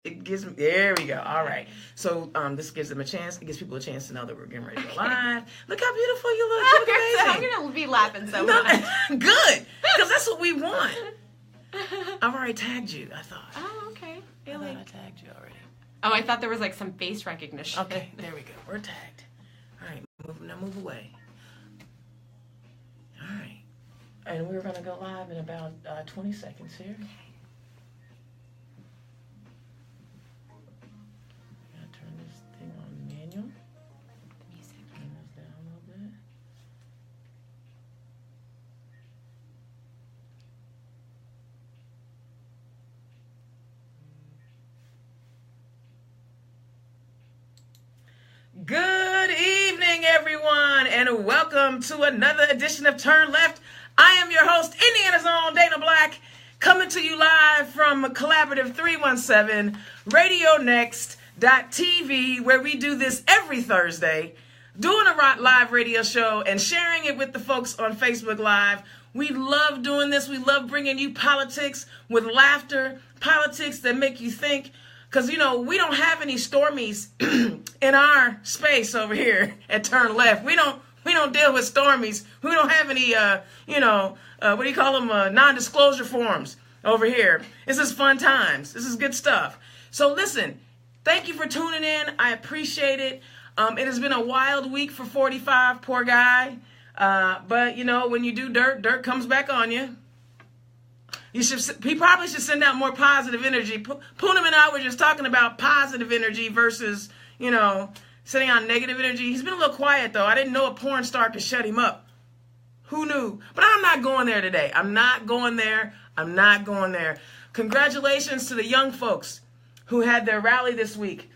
It gives me, there we go. All right. So this gives them a chance. It gives people a chance to know that we're getting ready to go live. Look how beautiful you look. You look amazing. I'm going to be laughing so much. Good. Because that's what we want. I've already tagged you, I thought. Oh, okay. I thought I tagged you already. Oh, I thought there was like some face recognition. Okay, there we go. We're tagged. All right. Now move away. All right. And we're going to go live in about 20 seconds here. Good evening, everyone, and welcome to another edition of Turn Left. I am your host, Indiana's own Dana Black, coming to you live from Collaborative 317, RadioNext.tv, where we do this every Thursday, doing a live radio show and sharing it with the folks on Facebook Live. We love doing this. We love bringing you politics with laughter, politics that make you think. Because, you know, we don't have any stormies in our space over here at Turn Left. We don't deal with stormies. We don't have any, what do you call them, non-disclosure forms over here. This is fun times. This is good stuff. So listen, thank you for tuning in. I appreciate it. It has been a wild week for 45, poor guy. But, you know, when you do dirt comes back on you. He probably should send out more positive energy. Poonam and I were just talking about positive energy versus, sending out negative energy. He's been a little quiet, though. I didn't know a porn star could shut him up. Who knew? But I'm not going there today. I'm not going there. Congratulations to the young folks who had their rally this week.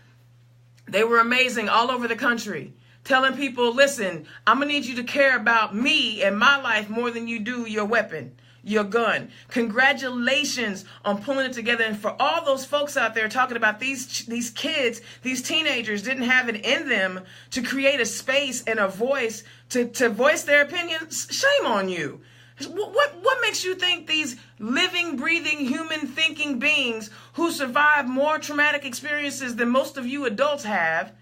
They were amazing all over the country. Telling people, listen, I'm going to need you to care about me and my life more than you do your weapon. Your gun. Congratulations on pulling it together. And for all those folks out there talking about these kids, these teenagers didn't have it in them to create a space and a voice to voice their opinions, shame on you. What makes you think these living, breathing, human thinking beings who survive more traumatic experiences than most of you adults have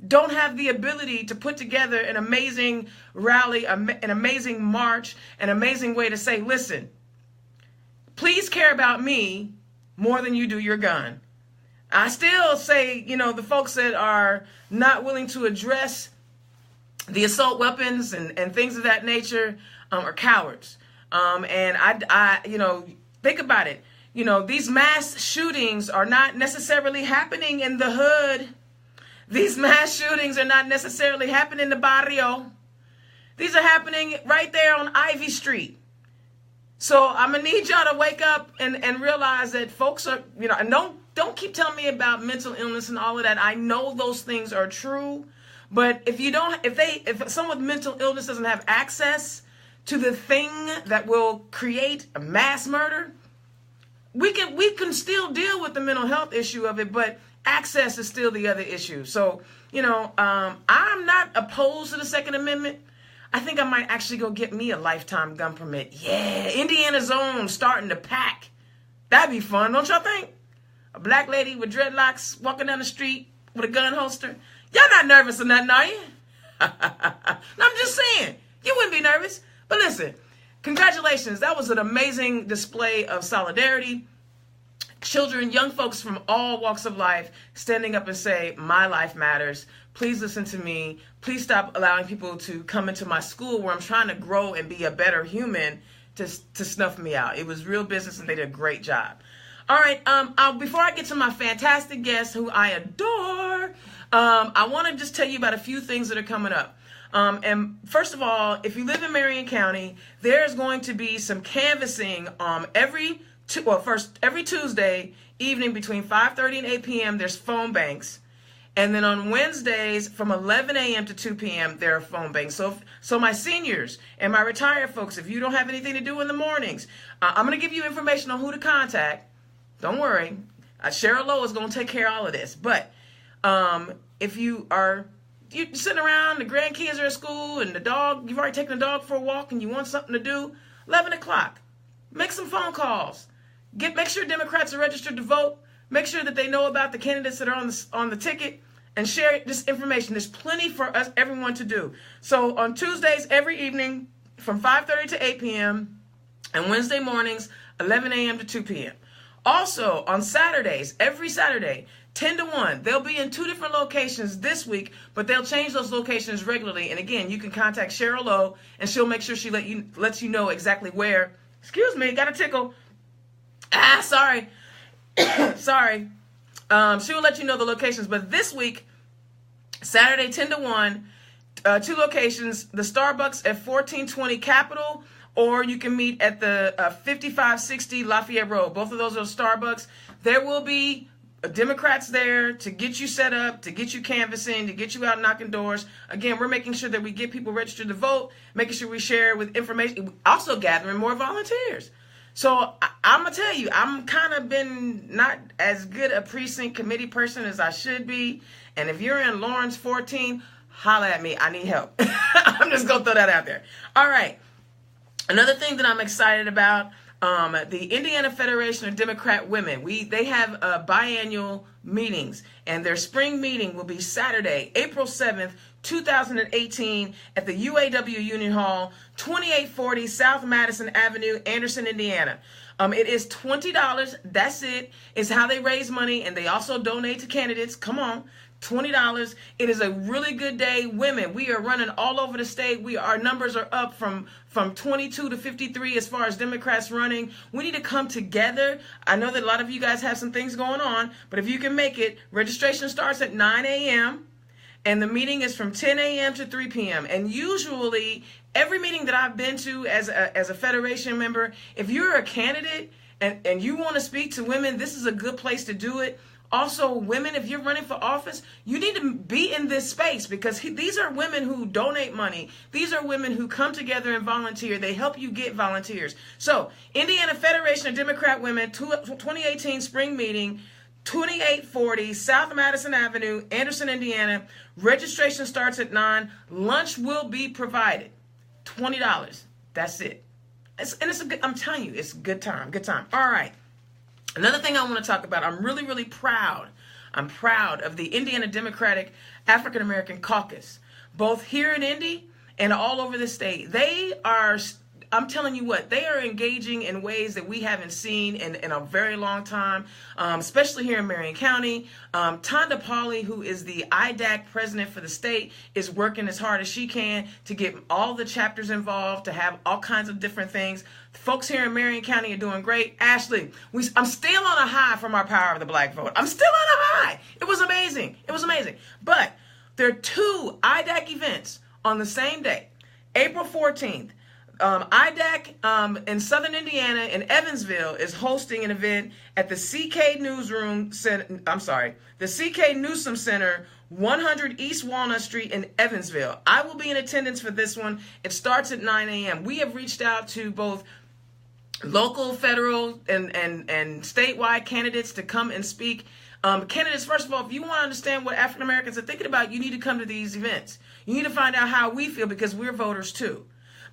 don't have the ability to put together an amazing rally, an amazing march, an amazing way to say, listen, please care about me more than you do your gun. I still say, the folks that are not willing to address the assault weapons and things of that nature are cowards. And I think about it. These mass shootings are not necessarily happening in the hood. These mass shootings are not necessarily happening in the barrio. These are happening right there on Ivy Street. So I'm going to need y'all to wake up and realize that folks are, and don't keep telling me about mental illness and all of that. I know those things are true. But if someone with mental illness doesn't have access to the thing that will create a mass murder, we can still deal with the mental health issue of it, but access is still the other issue. So, I'm not opposed to the Second Amendment. I think I might actually go get me a lifetime gun permit. Yeah, Indiana's own starting to pack. That'd be fun, don't y'all think? A black lady with dreadlocks walking down the street with a gun holster. Y'all not nervous or nothing, are you? No, I'm just saying. You wouldn't be nervous. But listen, congratulations. That was an amazing display of solidarity. Children, young folks from all walks of life standing up and say, my life matters. Please listen to me. Please stop allowing people to come into my school where I'm trying to grow and be a better human to snuff me out. It was real business and they did a great job. All right. Before I get to my fantastic guest who I adore, I want to just tell you about a few things that are coming up. And first of all, if you live in Marion County, there's going to be some canvassing every Tuesday evening between 5:30 and 8 p.m. there's phone banks. And then on Wednesdays from 11 a.m. to 2 p.m. there are phone banks. So my seniors and my retired folks, if you don't have anything to do in the mornings, I'm going to give you information on who to contact. Don't worry. Cheryl Lowe is going to take care of all of this. But if you're sitting around, the grandkids are at school, and you've already taken the dog for a walk, and you want something to do, 11 o'clock. Make some phone calls. Make sure Democrats are registered to vote. Make sure that they know about the candidates that are on the ticket and share this information. There's plenty for us, everyone, to do. So on Tuesdays, every evening from 5:30 to 8 p.m. and Wednesday mornings, 11 a.m. to 2 p.m. Also, on Saturdays, every Saturday, 10 to 1, they'll be in 2 different locations this week, but they'll change those locations regularly. And again, you can contact Cheryl Lowe, and she'll make sure she lets you know exactly where. Excuse me, got a tickle. Sorry. Sorry. She will let you know the locations. But this week, Saturday, 10 to 1, 2 locations, the Starbucks at 1420 Capitol, or you can meet at the 5560 Lafayette Road. Both of those are Starbucks. There will be Democrats there to get you set up, to get you canvassing, to get you out knocking doors. Again, we're making sure that we get people registered to vote, making sure we share with information, also gathering more volunteers. So I'm going to tell you, I'm kind of been not as good a precinct committee person as I should be. And if you're in Lawrence 14, holla at me. I need help. I'm just going to throw that out there. All right. Another thing that I'm excited about, the Indiana Federation of Democrat Women, they have biannual meetings, and their spring meeting will be Saturday, April 7th, 2018 at the UAW Union Hall, 2840 South Madison Avenue, Anderson, Indiana. It is $20. That's it. It's how they raise money, and they also donate to candidates. Come on. $20. It is a really good day. Women, we are running all over the state. Our numbers are up from 22 to 53 as far as Democrats running. We need to come together. I know that a lot of you guys have some things going on, but if you can make it, registration starts at 9 a.m. and the meeting is from 10 a.m. to 3 p.m. And usually, every meeting that I've been to as a Federation member, if you're a candidate and you want to speak to women, this is a good place to do it. Also, women, if you're running for office, you need to be in this space because these are women who donate money. These are women who come together and volunteer. They help you get volunteers. So, Indiana Federation of Democrat Women, 2018 spring meeting, 2840 South Madison Avenue, Anderson, Indiana. Registration starts at 9. Lunch will be provided. $20. That's it. I'm telling you, it's a good time. Good time. All right. Another thing I want to talk about, I'm really, really proud. I'm proud of the Indiana Democratic African American Caucus, both here in Indy and all over the state. They are, I'm telling you what, they are engaging in ways that we haven't seen in a very long time, especially here in Marion County. Tonda Pauley, who is the IDAC president for the state, is working as hard as she can to get all the chapters involved, to have all kinds of different things. Folks here in Marion County are doing great. Ashley, I'm still on a high from our Power of the Black vote. I'm still on a high. It was amazing. It was amazing. But there are 2 IDAC events on the same day. April 14th, IDAC in Southern Indiana in Evansville is hosting an event at the CK Newsroom Center. The CK Newsom Center, 100 East Walnut Street in Evansville. I will be in attendance for this one. It starts at 9 a.m. We have reached out to both local, federal, and statewide candidates to come and speak. Candidates, first of all, if you want to understand what African Americans are thinking about, you need to come to these events. You need to find out how we feel because we're voters too.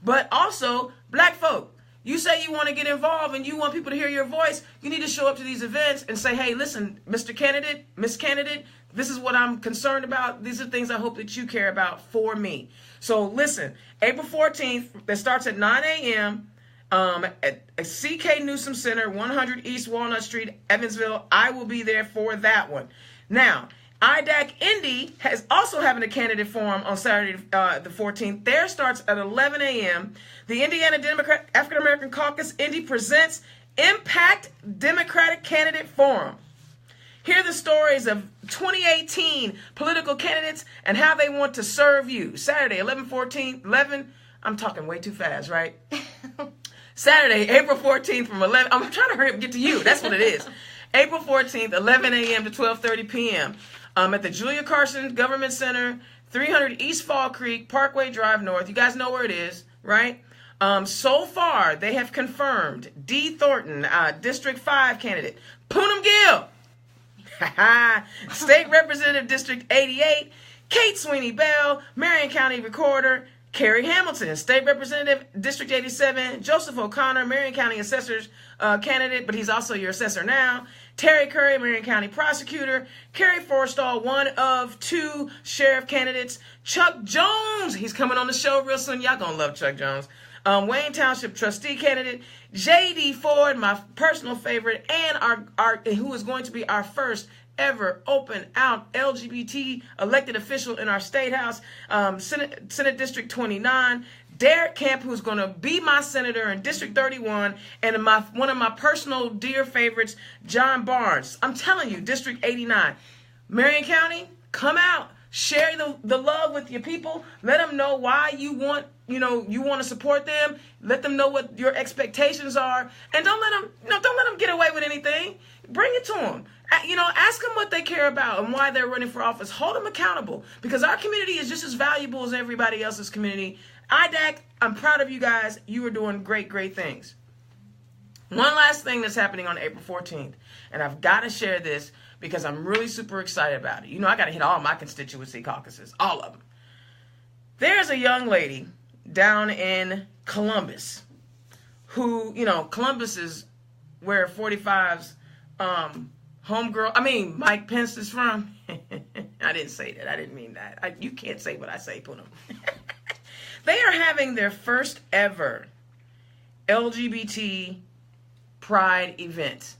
But also, black folk, you say you want to get involved and you want people to hear your voice, you need to show up to these events and say, hey, listen, Mr. Candidate, Miss Candidate, this is what I'm concerned about. These are things I hope that you care about for me. So listen, April 14th, that starts at 9 a.m., at CK Newsom Center, 100 East Walnut Street, Evansville. I will be there for that one. Now, IDAC Indy has also having a candidate forum on Saturday, the 14th. Theirs starts at 11 a.m. The Indiana Democrat African American Caucus Indy presents Impact Democratic Candidate Forum. Hear the stories of 2018 political candidates and how they want to serve you. Saturday, 11. I'm talking way too fast, right? Saturday, April 14th from 11. I'm trying to hurry up and get to you. That's what it is. April 14th, 11 a.m. to 12:30 p.m. At the Julia Carson Government Center, 300 East Fall Creek, Parkway Drive North. You guys know where it is, right? So far, they have confirmed D. Thornton, District 5 candidate. Poonam Gill, State Representative District 88. Kate Sweeney Bell, Marion County Recorder. Carrie Hamilton, State Representative, District 87. Joseph O'Connor, Marion County Assessor's candidate, but he's also your assessor now. Terry Curry, Marion County prosecutor. Kerry Forstall, one of 2 sheriff candidates. Chuck Jones, he's coming on the show real soon. Y'all gonna love Chuck Jones. Wayne Township trustee candidate. J.D. Ford, my personal favorite, and our who is going to be our first ever open out LGBT elected official in our state house, Senate District 29. Derek Kemp, who's going to be my senator in District 31, and one of my personal dear favorites, John Barnes. I'm telling you, District 89. Marion County, come out. Share the love with your people. Let them know why you want to support them. Let them know what your expectations are, and don't let them get away with anything. Bring it to them. Ask them what they care about and why they're running for office. Hold them accountable, because our community is just as valuable as everybody else's community. IDAC, I'm proud of you guys. You are doing great, great things. One last thing that's happening on April 14th, and I've got to share this because I'm really super excited about it. I got to hit all my constituency caucuses, all of them. There's a young lady down in Columbus who, Columbus is where 45's Mike Pence is from. I didn't say that. I didn't mean that. You can't say what I say, Poonam. They are having their first ever LGBT Pride event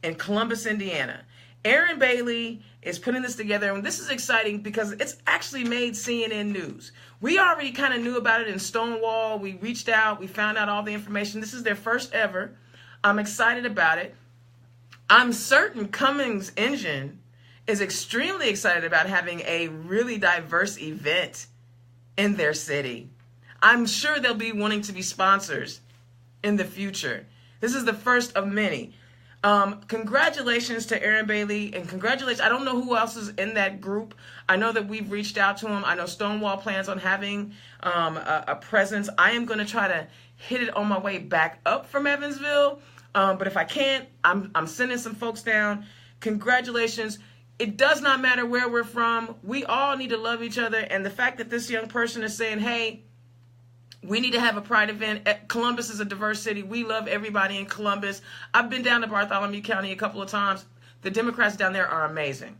in Columbus, Indiana. Aaron Bailey is putting this together, and this is exciting because it's actually made CNN news. We already kind of knew about it in Stonewall. We reached out. We found out all the information. This is their first ever. I'm excited about it. I'm certain Cummins Engine is extremely excited about having a really diverse event in their city. I'm sure they'll be wanting to be sponsors in the future. This is the first of many. Congratulations to Aaron Bailey, and congratulations. I don't know who else is in that group. I know that we've reached out to him. I know Stonewall plans on having a presence. I am going to try to hit it on my way back up from Evansville. But if I can't, I'm sending some folks down. Congratulations. It does not matter where we're from. We all need to love each other. And the fact that this young person is saying, hey, we need to have a pride event. Columbus is a diverse city. We love everybody in Columbus. I've been down to Bartholomew County a couple of times. The Democrats down there are amazing.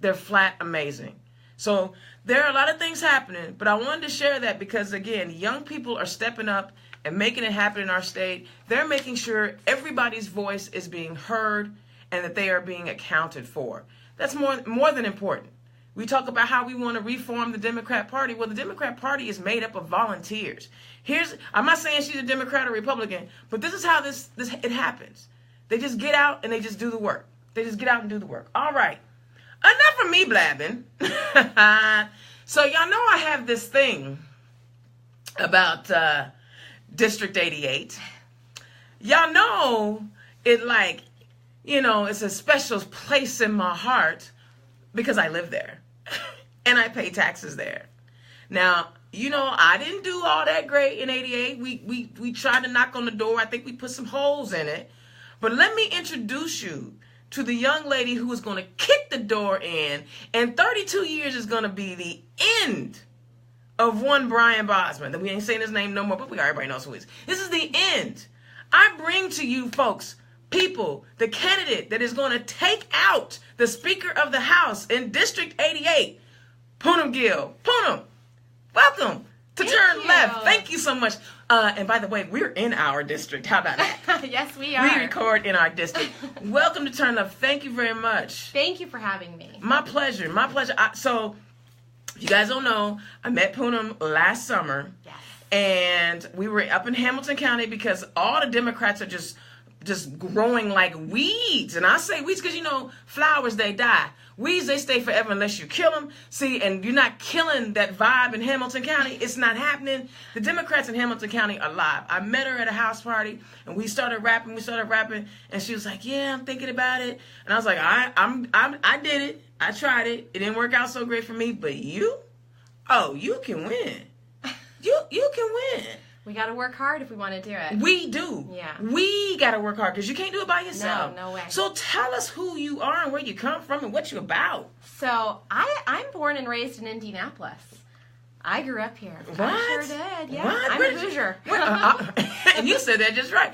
They're flat amazing. So there are a lot of things happening, but I wanted to share that because, again, young people are stepping up and making it happen in our state. They're making sure everybody's voice is being heard and that they are being accounted for. That's more than important. We talk about how we want to reform the Democrat Party. Well, the Democrat Party is made up of volunteers. I'm not saying she's a Democrat or Republican, but this is how it happens. They just get out and they just do the work. They just get out and do the work. All right. Enough of me blabbing. So y'all know I have this thing about District 88. Y'all know it it's a special place in my heart because I live there and I pay taxes there. Now, I didn't do all that great in 88. We tried to knock on the door. I think we put some holes in it. But let me introduce you to the young lady who is going to kick the door in, and 32 years is going to be the end of one Brian Bosman. We ain't saying his name no more, but everybody knows who he is. This is the end. I bring to you, folks, the candidate that is going to take out the Speaker of the House in District 88, Poonam Gill. Poonam, welcome to Turn Left. Thank you so much. And by the way, we're in our district. How about that? Yes, we are. We record in our district. Welcome to Turn Left. Thank you very much. Thank you for having me. My pleasure. My pleasure. So, if you guys don't know, I met Poonam last summer. Yes. And we were up in Hamilton County because all the Democrats are just growing like weeds. And I say weeds because, flowers, they die. Weeds, they stay forever unless you kill them. See, and you're not killing that vibe in Hamilton County. It's not happening. The Democrats in Hamilton County are live. I met her at a house party, and we started rapping. And she was like, yeah, I'm thinking about it. And I was like, I did it. I tried it. It didn't work out so great for me. But you can win. You can win. We got to work hard if we want to do it. We do. Yeah. We got to work hard because you can't do it by yourself. No way. So tell us who you are and where you come from and what you're about. So I'm born and raised in Indianapolis. I grew up here. What? I sure did. Yeah, What? I'm a Hoosier. And you said that just right.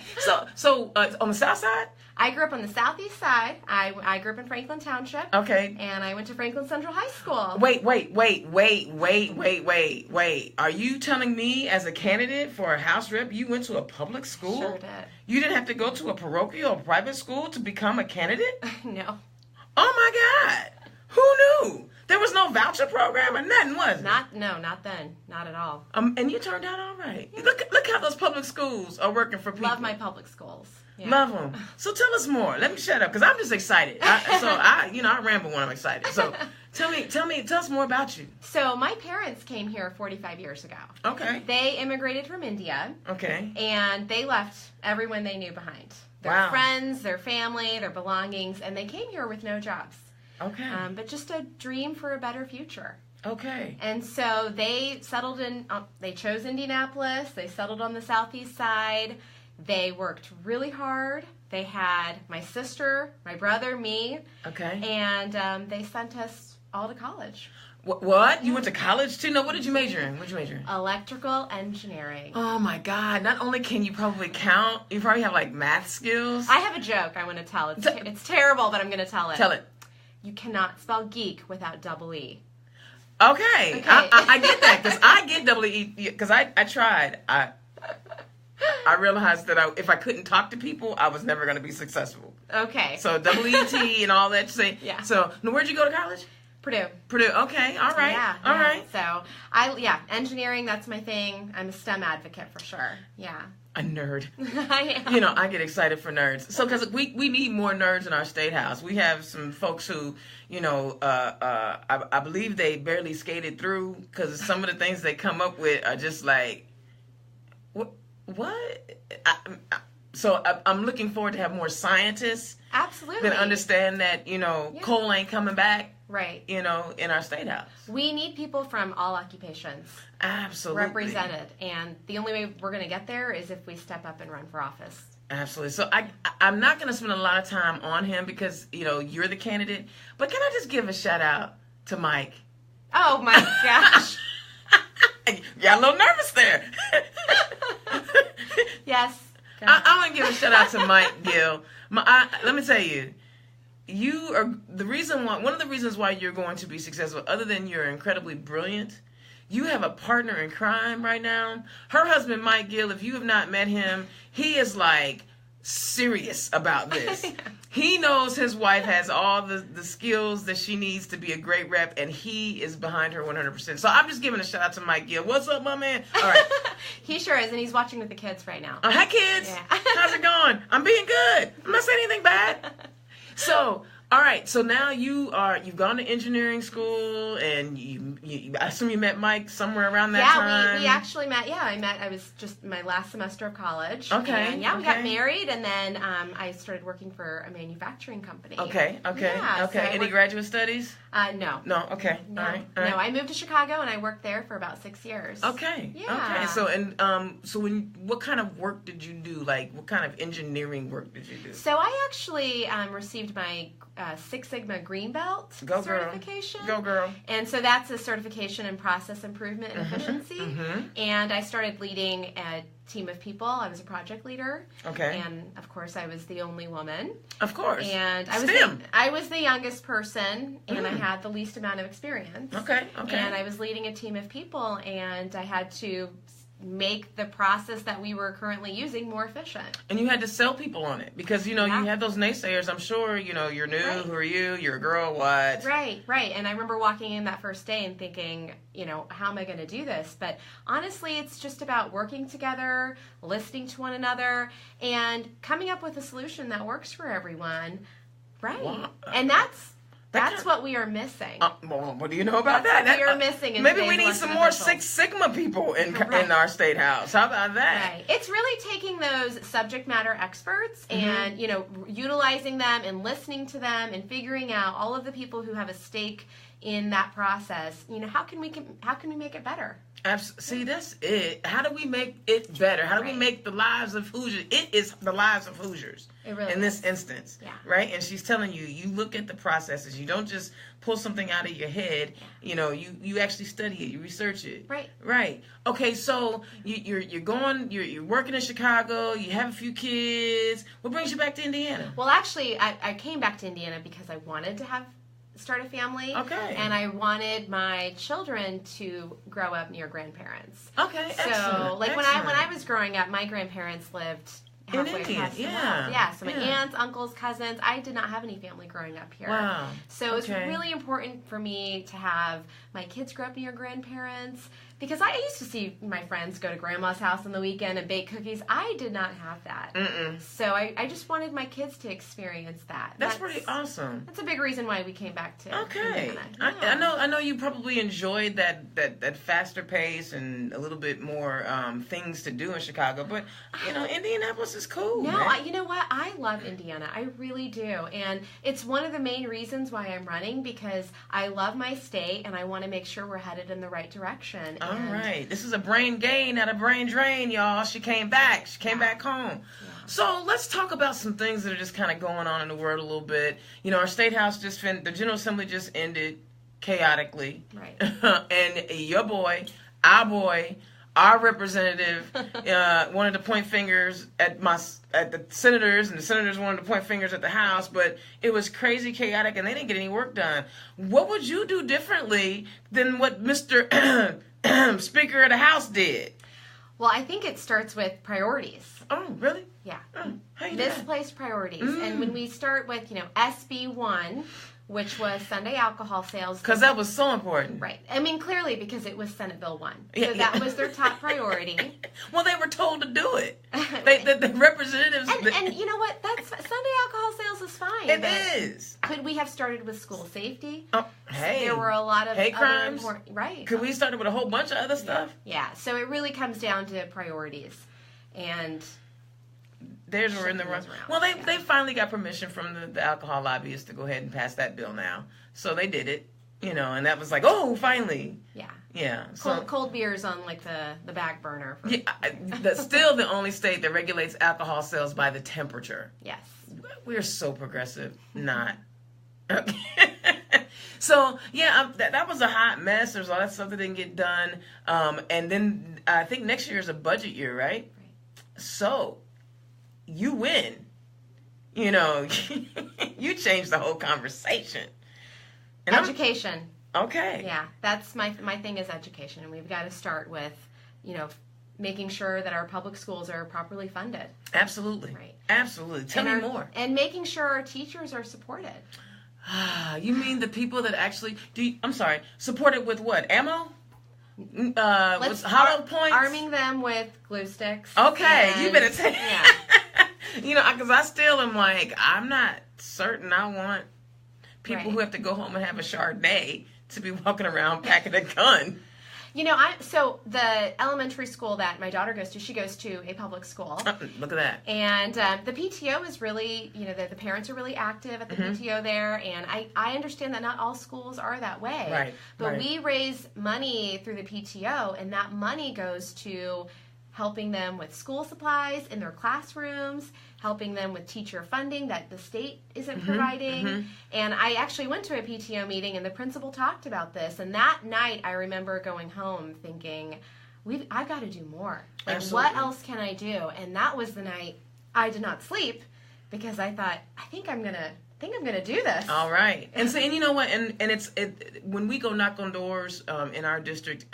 So on the south side? I grew up on the southeast side. I grew up in Franklin Township. Okay. And I went to Franklin Central High School. Wait. Are you telling me as a candidate for a House rep, you went to a public school? Sure did. You didn't have to go to a parochial or private school to become a candidate? No. Oh my God. Who knew? There was no voucher program or nothing, was it? Not then. Not at all. And you turned out all right. Look how those public schools are working for people. Love my public schools. Yeah. Love them. So tell us more. Let me shut up because I'm just excited. I ramble when I'm excited. So tell us more about you. So my parents came here 45 years ago. Okay. They immigrated from India. Okay. And they left everyone they knew behind. Their friends, their family, their belongings, and they came here with no jobs. Okay. But just a dream for a better future. Okay. And so they settled they chose Indianapolis. They settled on the southeast side. They worked really hard. They had my sister, my brother, me. Okay. And they sent us all to college. What? You went to college too? No, what did you major in? What did you major in? Electrical engineering. Oh my God. Not only can you probably count, you probably have like math skills. I have a joke I want to tell. It's terrible, but I'm going to tell it. Tell it. You cannot spell geek without double E. Okay. I get that because I get double E because I tried. I realized that if I couldn't talk to people, I was never going to be successful. Okay. So WET and all that. Yeah. So now where'd you go to college? Purdue. Okay. All right. Yeah. All right. So engineering, that's my thing. I'm a STEM advocate for sure. Yeah. A nerd. I am. I get excited for nerds. So because we need more nerds in our state house. We have some folks who, I believe they barely skated through because some of the things they come up with are just like, what? So I'm looking forward to have more scientists. Absolutely. That understand that, coal ain't coming back. Right. In our state house. We need people from all occupations. Absolutely. Represented. And the only way we're going to get there is if we step up and run for office. Absolutely. So I'm not going to spend a lot of time on him because, you're the candidate. But can I just give a shout out to Mike? Oh, my gosh. Got a little nervous there. Yes. I want to give a shout out to Mike Gill. Let me tell you, you are one of the reasons why you're going to be successful, other than you're incredibly brilliant. You have a partner in crime right now. Her husband, Mike Gill, if you have not met him, he is like serious about this. He knows his wife has all the skills that she needs to be a great rep, and he is behind her 100%. So I'm just giving a shout out to Mike Gill. What's up, my man? All right. He sure is, and he's watching with the kids right now. Hi, kids. Yeah. How's it going? I'm being good. I'm not saying anything bad. So, all right. So now you've gone to engineering school, and I assume you met Mike somewhere around that time. Yeah, we actually met. Yeah, I was just my last semester of college. Okay. And we got married, and then I started working for a manufacturing company. Okay. Yeah, okay. Any graduate studies? No. No. Okay. No. All right. No. I moved to Chicago, and I worked there for about 6 years. Okay. Yeah. Okay. So what kind of work did you do? Like, what kind of engineering work did you do? So I actually received my Six Sigma Green Belt certification. Go girl. And so that's a certification in process improvement and efficiency. Mm-hmm. And I started leading a team of people. I was a project leader. Okay. And of course I was the only woman. Of course. And I was the youngest person, and I had the least amount of experience. Okay. And I was leading a team of people, and I had to make the process that we were currently using more efficient. And you had to sell people on it because, you had those naysayers. I'm sure, you're new. Right. Who are you? You're a girl. What? Right. And I remember walking in that first day and thinking, how am I going to do this? But honestly, it's just about working together, listening to one another, and coming up with a solution that works for everyone. Right. Wow. And that's what we are missing. Well, what do you know about that? What we are missing. Maybe we need some more Six Sigma people in our state house. How about that? Right. It's really taking those subject matter experts and utilizing them and listening to them and figuring out all of the people who have a stake in that process. How can we make it better? See, that's it. How do we make it better? How do we make the lives of Hoosiers? It is the lives of Hoosiers in this instance, right? And she's telling you, you look at the processes. You don't just pull something out of your head. You know, you actually study it. You research it. Right. Okay, so you're working in Chicago. You have a few kids. What brings you back to Indiana? Well, actually, I came back to Indiana because I wanted to start a family. Okay. And I wanted my children to grow up near grandparents. Okay. So, excellent. like when I was growing up, my grandparents lived halfway across the world. Yeah. So my aunts, uncles, cousins. I did not have any family growing up here. Wow. So it's really important for me to have my kids grow up near grandparents. Because I used to see my friends go to grandma's house on the weekend and bake cookies. I did not have that. So I just wanted my kids to experience that. That's pretty awesome. That's a big reason why we came back to Indiana. I know you probably enjoyed that faster pace and a little bit more things to do in Chicago. But, you know, Indianapolis is cool. No, you know what? I love Indiana. I really do. And it's one of the main reasons why I'm running, because I love my state and I want to make sure we're headed in the right direction. All right. This is a brain gain, not a brain drain, y'all. She came back. She came back home. Yeah. So let's talk about some things that are just kind of going on in the world a little bit. You know, our State House the General Assembly just ended chaotically. Right. And your boy, our representative wanted to point fingers at the senators, and the senators wanted to point fingers at the House, but it was crazy chaotic, and they didn't get any work done. What would you do differently than what Mr. Speaker of the House did? Well, I think it starts with priorities. Oh, really? Yeah. How you Misplaced priorities. And when we start with, SB 1, which was Sunday alcohol sales. Because that was so important. Right. I mean, clearly because it was Senate Bill 1. So that was their top priority. Well, they were told to do it. The representatives... And you know what? Sunday alcohol sales is fine. It is. Could we have started with school safety? Oh, hey. There were a lot of hate crimes. Right. Could we start with a whole bunch of other stuff? Yeah. So it really comes down to priorities. And... Theirs were in the run. Well, they finally got permission from the alcohol lobbyists to go ahead and pass that bill now. So they did it, and that was like, oh, finally. Yeah. Yeah. So cold beers on like the back burner. That's still the only state that regulates alcohol sales by the temperature. Yes. We're so progressive. Not. Okay. So, that was a hot mess. There's all that stuff that didn't get done. And then I think next year is a budget year, right? Right. So... you win. You change the whole conversation. And education. Okay. Yeah, that's my thing is education, and we've got to start with, making sure that our public schools are properly funded. Absolutely. Right. Absolutely. Tell me more. And making sure our teachers are supported. You mean the people that actually supported with what? Ammo? Hollow points? Arming them with glue sticks. Okay, you better take. Yeah. Because I still am like, I'm not certain I want people who have to go home and have a Chardonnay to be walking around packing a gun. So the elementary school that my daughter goes to, she goes to a public school. Look at that. And the PTO is really, the parents are really active at the PTO there. And I understand that not all schools are that way. Right. But we raise money through the PTO, and that money goes to helping them with school supplies in their classrooms, helping them with teacher funding that the state isn't providing. And I actually went to a PTO meeting, and the principal talked about this. And that night, I remember going home thinking, I've got to do more. Like, Absolutely. what else can I do? And that was the night I did not sleep, because I thought, I think I'm gonna do this. All right. And so, and you know what? And when we go knock on doors in our district,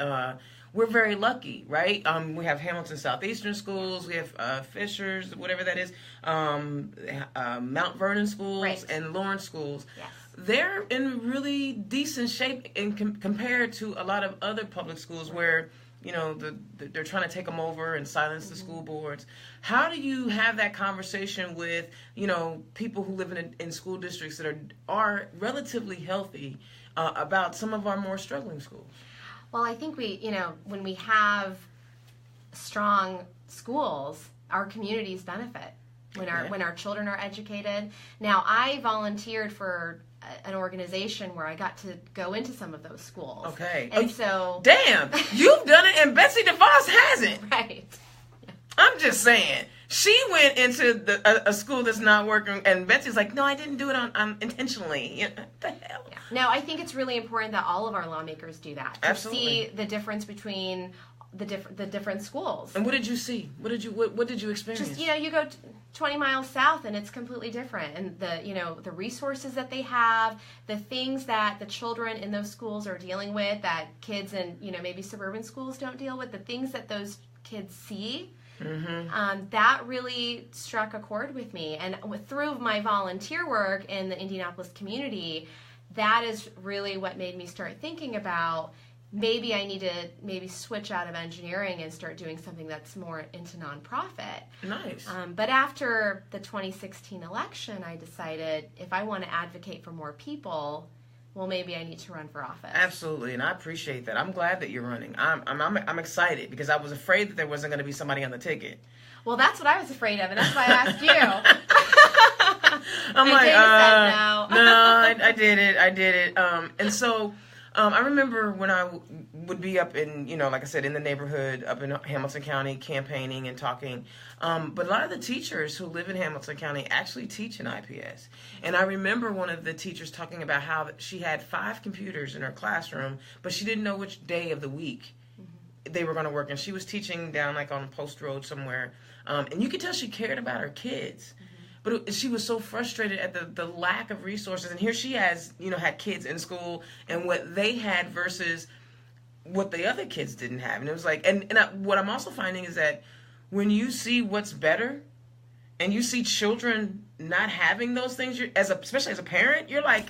we're very lucky, right? We have Hamilton Southeastern schools, we have Fishers, whatever that is, Mount Vernon schools, and Lawrence schools. Yes. They're in really decent shape compared to a lot of other public schools where, they're trying to take them over and silence the school boards. How do you have that conversation with, people who live in school districts that are relatively healthy about some of our more struggling schools? Well, I think when we have strong schools, our communities benefit when our children are educated. Now, I volunteered for an organization where I got to go into some of those schools. Okay. And so... Damn, you've done it and Betsy DeVos hasn't. Right. I'm just saying. She went into a school that's not working, and Betsy's like, no, I didn't do it on intentionally. You know, what the hell? Yeah. No, I think it's really important that all of our lawmakers do that. To Absolutely. see the difference between the different schools. And what did you see? What did you experience? Just, you go 20 miles south and it's completely different. And the resources that they have, the things that the children in those schools are dealing with that kids in, maybe suburban schools don't deal with, the things that those kids see, that really struck a chord with me. And through my volunteer work in the Indianapolis community, that is really what made me start thinking about maybe I need to switch out of engineering and start doing something that's more into nonprofit. Nice. But after the 2016 election, I decided if I want to advocate for more people, well, maybe I need to run for office. Absolutely, and I appreciate that. I'm glad that you're running. I'm excited because I was afraid that there wasn't going to be somebody on the ticket. Well, that's what I was afraid of, and that's why I asked you. I'm and like, Dana said no. No, I did it. And so I remember when I would be up in, like I said, in the neighborhood up in Hamilton County campaigning and talking. But a lot of the teachers who live in Hamilton County actually teach in IPS. And I remember one of the teachers talking about how she had 5 computers in her classroom, but she didn't know which day of the week they were going to work. And she was teaching down like on Post Road somewhere. And you could tell she cared about her kids. But she was so frustrated at the lack of resources. And here she has, had kids in school and what they had versus what the other kids didn't have. And it was like, what I'm also finding is that when you see what's better and you see children not having those things, especially as a parent, you're like,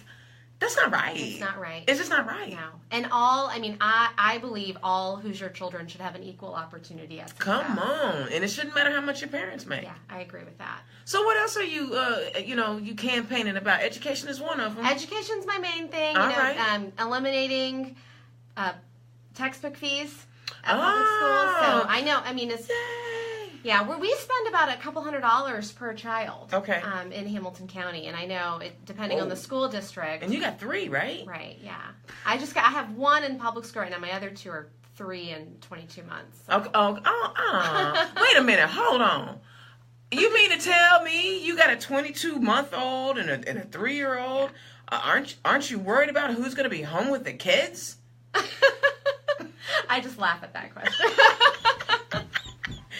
that's not right. It's not right. It's just not right. No. And I believe all Hoosier children should have an equal opportunity at success. Come on. And it shouldn't matter how much your parents make. Yeah, I agree with that. So what else are you, you campaigning about? Education is one of them. Education's my main thing. Right. Eliminating textbook fees at public schools. So I know, it's... Yeah, we spend about $200 per child. Okay. In Hamilton County, and I know depending on the school district. And you got 3, right? Right. Yeah. I have 1 in public school right now. My other 2 are 3 and 22 months. So. Wait a minute. Hold on. You mean to tell me you got a 22-month-old and a 3-year-old? Aren't you worried about who's going to be home with the kids? I just laugh at that question.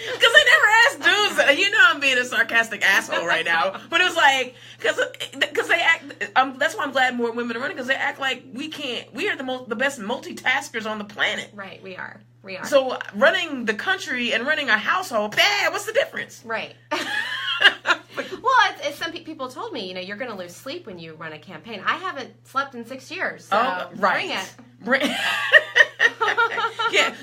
Because they never asked dudes. I'm being a sarcastic asshole right now. But it was like, because they act. That's why I'm glad more women are running, because they act like we can't. We are the best multitaskers on the planet. Right, we are. So running the country and running a household, what's the difference? Right. Well, it's some people told me, you're going to lose sleep when you run a campaign. I haven't slept in 6 years. So right. Bring it. Yeah,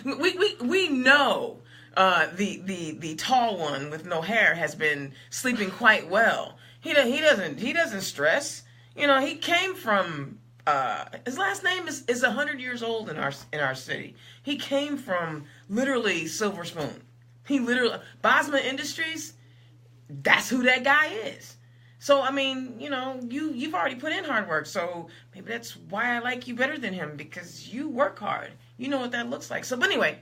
we know. The tall one with no hair has been sleeping quite well. He doesn't stress. He came from his last name is 100 years old in our city. He came from literally Silver Spoon. Bosma Industries. That's who that guy is. So you've already put in hard work. So maybe that's why I like you better than him, because you work hard. You know what that looks like. So, but anyway.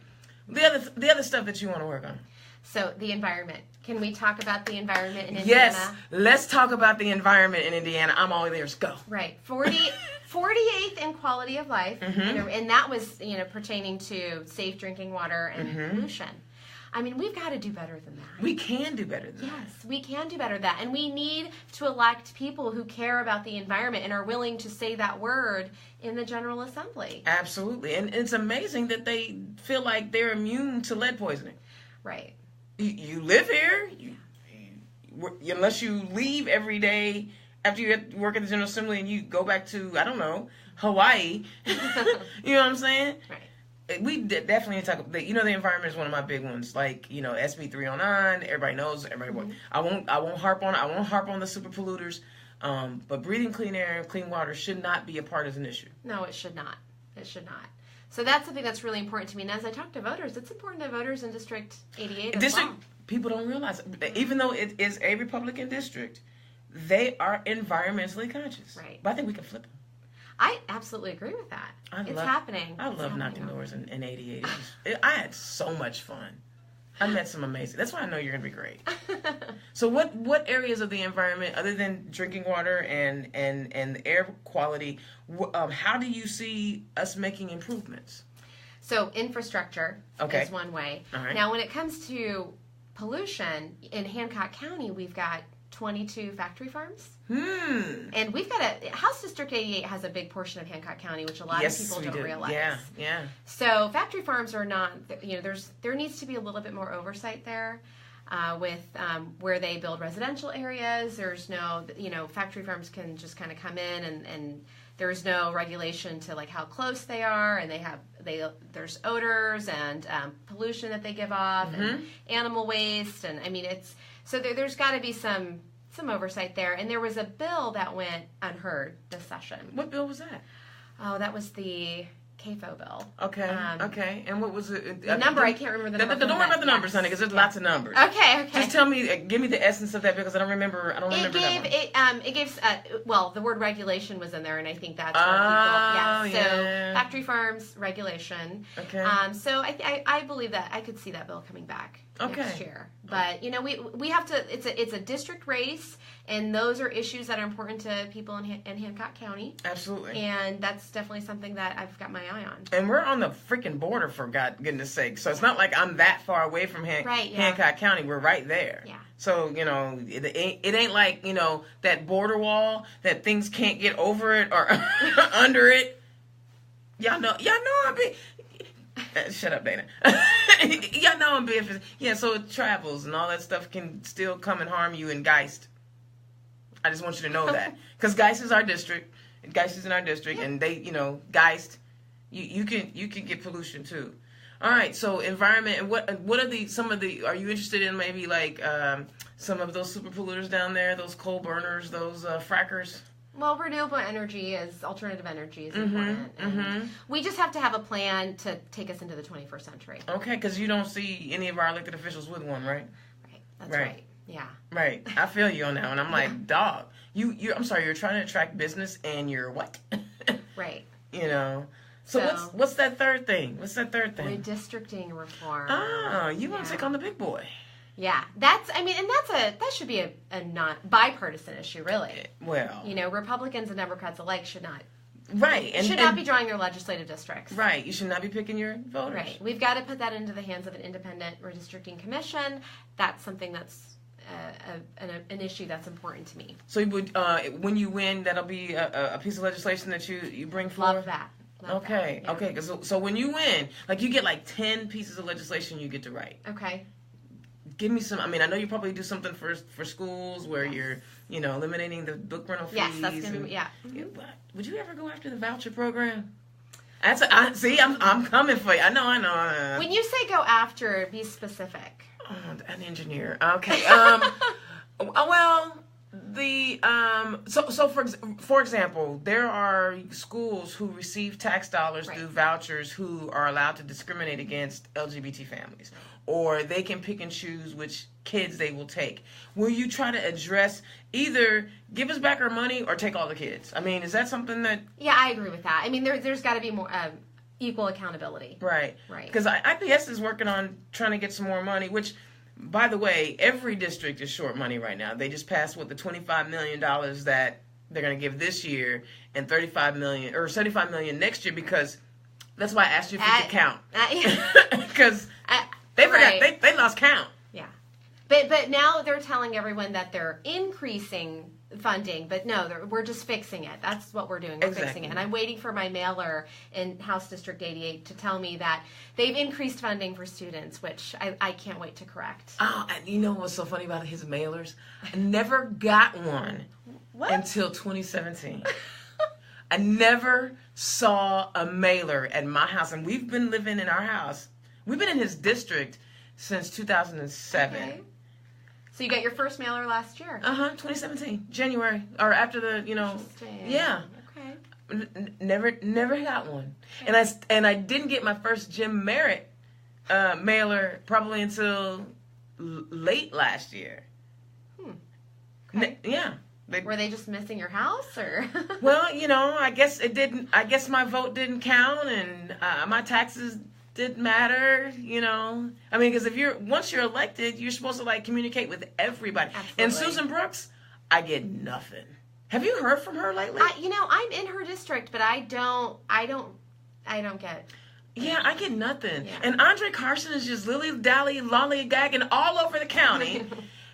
The other stuff that you want to work on. So the environment. Can we talk about the environment in Indiana? Yes, let's talk about the environment in Indiana. I'm all ears. Go. Right. 48th in quality of life, and that was pertaining to safe drinking water and pollution. We've got to do better than that. We can do better than that. Yes, we can do better than that. And we need to elect people who care about the environment and are willing to say that word in the General Assembly. Absolutely. And it's amazing that they feel like they're immune to lead poisoning. Right. You live here. Unless you leave every day after you work at the General Assembly and you go back to, I don't know, Hawaii. You know what I'm saying? Right. We definitely talk. The environment is one of my big ones. Like SB 309. Everybody knows. I won't harp on the super polluters. But breathing clean air and clean water should not be a partisan issue. No, it should not. It should not. So that's something that's really important to me. And as I talk to voters, it's important to voters in District 88 as well. People don't realize it. Even though it is a Republican district, they are environmentally conscious. Right. But I think we can flip them. I absolutely agree with that. It's happening. I love knocking doors in 88. I had so much fun. I met some amazing. That's why I know you're gonna be great. So what areas of the environment, other than drinking water and the air quality, how do you see us making improvements? So infrastructure is one way. All right. Now, when it comes to pollution in Hancock County, we've got 22 factory farms. And we've got House District 88 has a big portion of Hancock County, which a lot of people don't realize. Yeah. So factory farms are not, there needs to be a little bit more oversight there with where they build residential areas. There's no, factory farms can just kind of come in and there's no regulation to like how close they are, and there's odors and pollution that they give off, and animal waste, and I mean there's got to be some oversight there. And there was a bill that went unheard this session. What bill was that? Oh, that was the CAFO bill. Okay. And what was it? The number, I can't remember the number. Don't worry about the numbers, honey, because there's lots of numbers. Okay. Just tell me, give me the essence of that, because I don't remember that one. It gave, the word regulation was in there, and I think that's where people, So factory farms regulation. Okay. So I believe that I could see that bill coming back next year. But we have to. It's a district race, and those are issues that are important to people in Hancock County. Absolutely. And that's definitely something that I've got my eye on. And we're on the freaking border, for goodness sake. So it's not like I'm that far away from Hancock County. We're right there. Yeah. So, it ain't like, that border wall that things can't get over it or under it. Y'all know I'm being... shut up, Dana. Y'all know I'm being... Yeah, so it travels and all that stuff can still come and harm you in Geist. I just want you to know that. Because Geist is our district. Geist is in our district, and they, Geist, you can get pollution too. All right, so environment, and what are are you interested in maybe like some of those super polluters down there, those coal burners, those frackers? Well, renewable energy alternative energy is important. And we just have to have a plan to take us into the 21st century. Okay, because you don't see any of our elected officials with one, right? Right, that's right. Yeah. Right, I feel you on that one. I'm like, dog, I'm sorry, you're trying to attract business and you're what? Right. So what's that third thing? Redistricting reform. Oh, you want to take on the big boy. Yeah, that should be a not bipartisan issue, really. Well, Republicans and Democrats alike should not. Right, should not be drawing their legislative districts. Right, you should not be picking your voters. Right, we've got to put that into the hands of an independent redistricting commission. That's something that's an issue that's important to me. So you would, when you win, that'll be a piece of legislation that you bring forward? Love that. Okay. So when you win, like you get like 10 pieces of legislation you get to write. Okay. Give me some. I mean, I know you probably do something for schools where you're, eliminating the book rental fees. Yes, that's gonna be Would you ever go after the voucher program? See, I'm coming for you. I know. When you say go after, be specific. Oh, an engineer. Okay. Well, so for example, there are schools who receive tax dollars through vouchers who are allowed to discriminate against LGBT families, or they can pick and choose which kids they will take. Will you try to address either give us back our money or take all the kids? I mean, is that something that... Yeah, I agree with that. I mean, there's got to be more equal accountability. Right. Because IPS is working on trying to get some more money, which... By the way, every district is short money right now. They just passed the $25 million that they're going to give this year, and $35 million next year, because that's why I asked you if you could count. Because they forgot, they lost count. Yeah. But now they're telling everyone that they're increasing funding, but no, we're just fixing it. That's what we're doing. We're fixing it. And I'm waiting for my mailer in House District 88 to tell me that they've increased funding for students, which I can't wait to correct. Oh, and you know what's so funny about his mailers? I never got one until 2017. I never saw a mailer at my house, and we've been living in our house. We've been in his district since 2007. Okay. So you got your first mailer last year? 2017, January, or after the, yeah. Okay. Never got one, and I didn't get my first Jim Merritt mailer probably until late last year. Okay. Yeah. Were they just missing your house, or? Well, you know, I guess it didn't. I guess my vote didn't count, and my taxes didn't matter. You know, I mean, because once you're elected, you're supposed to like communicate with everybody. Absolutely. And Susan Brooks, I get nothing. Have you heard from her lately? You know, I'm in her district, but I don't get. Yeah, I get nothing. Yeah. And Andre Carson is just lily-dally, lollygagging all over the county,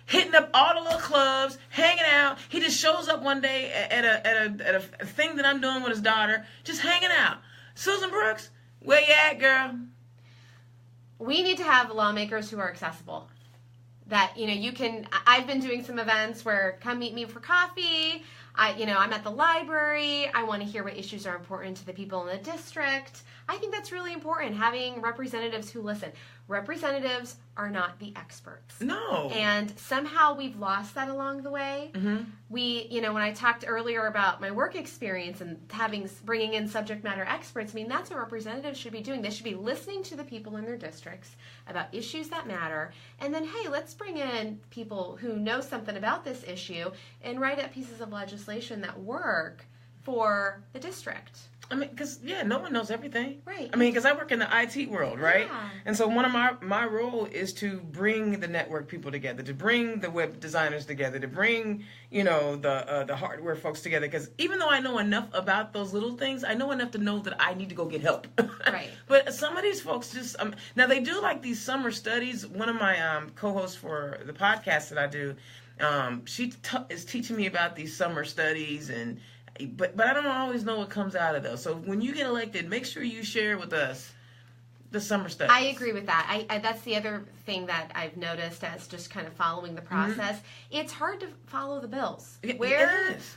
hitting up all the little clubs, hanging out. He just shows up one day at a thing that I'm doing with his daughter, just hanging out. Susan Brooks, where you at, girl? We need to have lawmakers who are accessible. That, you know, you can. I've been doing some events where come meet me for coffee. I'm at the library. I want to hear what issues are important to the people in the district. I think that's really important, having representatives who listen. Representatives are not the experts. No. And somehow we've lost that along the way. Mm-hmm. When I talked earlier about my work experience and bringing in subject matter experts, I mean, that's what representatives should be doing. They should be listening to the people in their districts about issues that matter. And then, hey, let's bring in people who know something about this issue and write up pieces of legislation that work for the district. I mean, because, no one knows everything. Right. I mean, because I work in the IT world, right? Yeah. And so one of my role is to bring the network people together, to bring the web designers together, to bring, the hardware folks together. Because even though I know enough about those little things, I know enough to know that I need to go get help. Right. But some of these folks just, now they do like these summer studies. One of my co-hosts for the podcast that I do, she is teaching me about these summer studies but I don't always know what comes out of those. So when you get elected, make sure you share with us the summer studies. I agree with that. I that's the other thing that I've noticed as just kind of following the process. Mm-hmm. It's hard to follow the bills.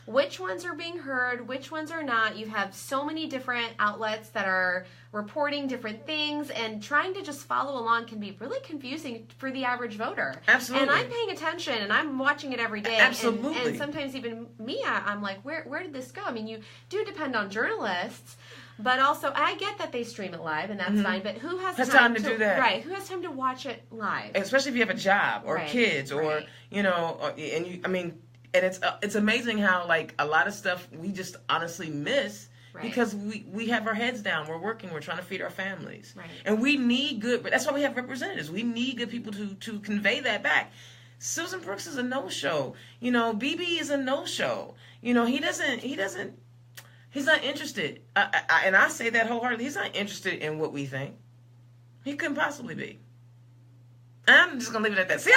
Which ones are being heard, which ones are not. You have so many different outlets that are reporting different things, and trying to just follow along can be really confusing for the average voter. Absolutely. And I'm paying attention, and I'm watching it every day. Absolutely. And sometimes even me, I'm like, where did this go? I mean, you do depend on journalists. But also, I get that they stream it live, and that's fine. But who has time to do that? Right? Who has time to watch it live? Especially if you have a job or kids, or right. And it's amazing how like a lot of stuff we just honestly miss because we have our heads down. We're working. We're trying to feed our families, and we need good. That's why we have representatives. We need good people to convey that back. Susan Brooks is a no-show. BB is a no-show. He doesn't. He's not interested, and I say that wholeheartedly. He's not interested in what we think. He couldn't possibly be. I'm just going to leave it at that. See,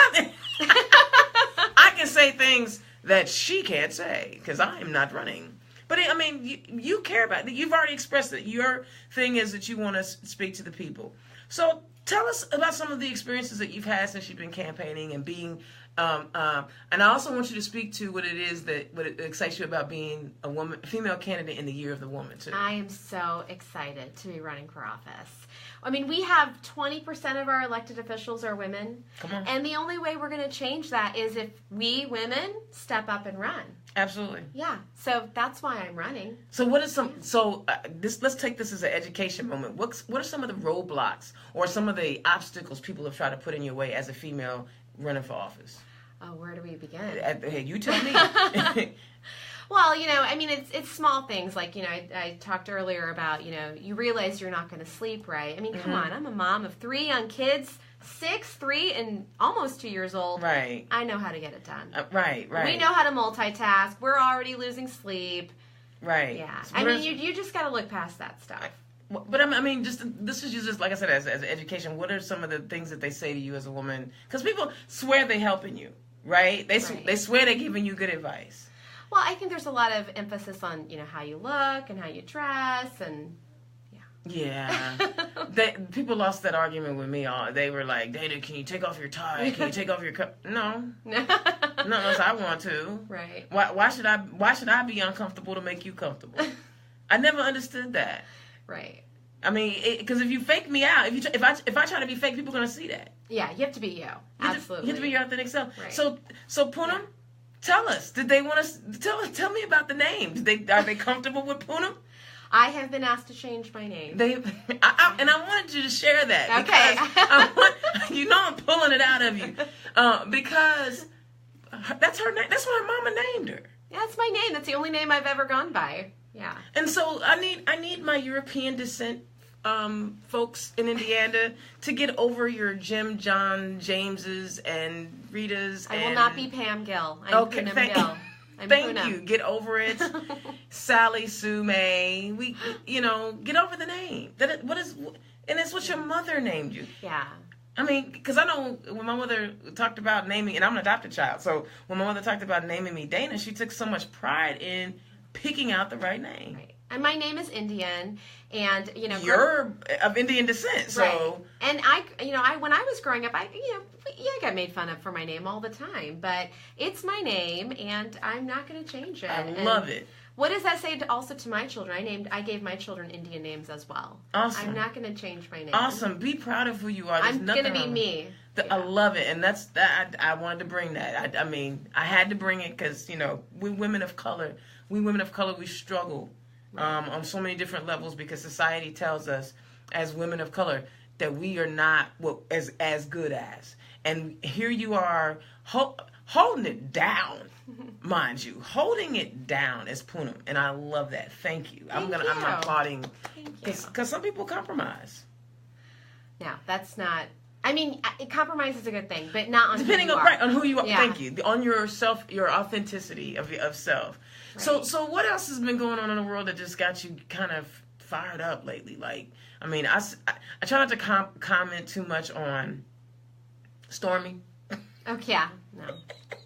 I can say things that she can't say because I am not running. But, I mean, you care about it. You've already expressed it. Your thing is that you want to speak to the people. So tell us about some of the experiences that you've had since you've been campaigning and being... and I also want you to speak to what it excites you about being a female candidate in the Year of the Woman, too. I am so excited to be running for office. I mean, we have 20% of our elected officials are women. Come on. And the only way we're going to change that is if we women step up and run. Absolutely. Yeah. So that's why I'm running. So what is let's take this as an education moment. What are some of the roadblocks or some of the obstacles people have tried to put in your way as a female running for office? Oh, where do we begin? Hey, you tell me. Well, I mean, it's small things like, I talked earlier about, you realize you're not going to sleep right. I mean, come on, I'm a mom of 3 young kids, 6, 3, and almost 2 years old. Right. I know how to get it done. Right. We know how to multitask. We're already losing sleep. Right. Yeah. So I mean, you just got to look past that stuff. But I mean, this is just like I said, as education. What are some of the things that they say to you as a woman? Because people swear they're helping you, right? They swear they're giving you good advice. Well, I think there's a lot of emphasis on how you look and how you dress, and yeah. People lost that argument with me. They were like, "Dana, can you take off your tie? Can you take off your cup?" No, unless I want to. Right. Why should I be uncomfortable to make you comfortable? I never understood that. Right. I mean, because if you fake me out, if I try to be fake, people are gonna see that. Yeah, you have to be you. Absolutely. You have to be your authentic self. Right. So Poonam, tell us. Did they want us? Tell me about the name. Are they comfortable with Poonam? I have been asked to change my name. And I wanted you to share that because I'm pulling it out of you because that's her name. That's what her mama named her. Yeah, that's my name. That's the only name I've ever gone by. Yeah. And so I need my European descent folks in Indiana to get over your Jim, John, Jameses, and Ritas. I will not be Pam Gill. I'm Poonam Gill. Thank you. Get over it. Sally Sue May. We get over the name. And it's what your mother named you. Yeah. I mean, because I know when my mother talked about naming, and I'm an adopted child, so when my mother talked about naming me Dana, she took so much pride in picking out the right name. Right. And my name is Indian, and you're of Indian descent, so. Right. And I when I was growing up, I got made fun of for my name all the time, but it's my name, and I'm not going to change it. I love it. What does that say also to my children? I gave my children Indian names as well. Awesome. I'm not going to change my name. Awesome. Be proud of who you are. I'm going to be me. I love it, and that's that. I wanted to bring that. I mean, I had to bring it because we women of color, we struggle on so many different levels because society tells us as women of color that we are not as good as, and here you are holding it down. Mind you, holding it down as Poonam, and I love that. Thank you. I'm applauding because some people compromise. Now that's not. I mean, compromise is a good thing, but not on depending who you on are. Right on who you are. Yeah. Thank you. On your authenticity of self. Right. So what else has been going on in the world that just got you kind of fired up lately? Like, I mean, I try not to comment too much on Stormy. Oh yeah, no.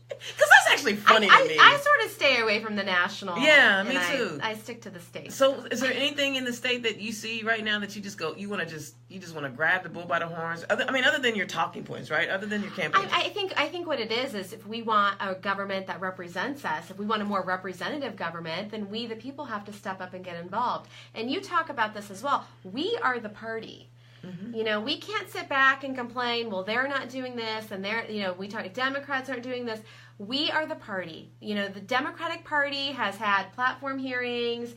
Because that's actually funny to me. I sort of stay away from the national. Yeah, me too. I stick to the state. So, is there anything in the state that you see right now that you just want to grab the bull by the horns? Other than your talking points, right? Other than your campaign. I think what it is if we want a government that represents us, if we want a more representative government, then we the people have to step up and get involved. And you talk about this as well. We are the party. Mm-hmm. We can't sit back and complain, well, they're not doing this, and we talk Democrats aren't doing this. We are the party. The Democratic Party has had platform hearings.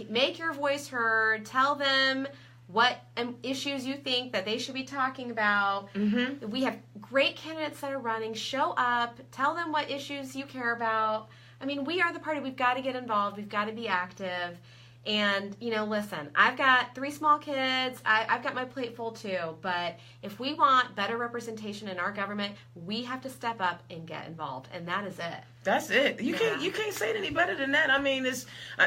Make your voice heard. Tell them what issues you think that they should be talking about. Mm-hmm. We have great candidates that are running. Show up. Tell them what issues you care about. I mean, we are the party. We've got to get involved. We've got to be active. And, listen, I've got 3 small kids. I've got my plate full too. But if we want better representation in our government, we have to step up and get involved. And that is it. That's it. You can't say it any better than that. I mean, it's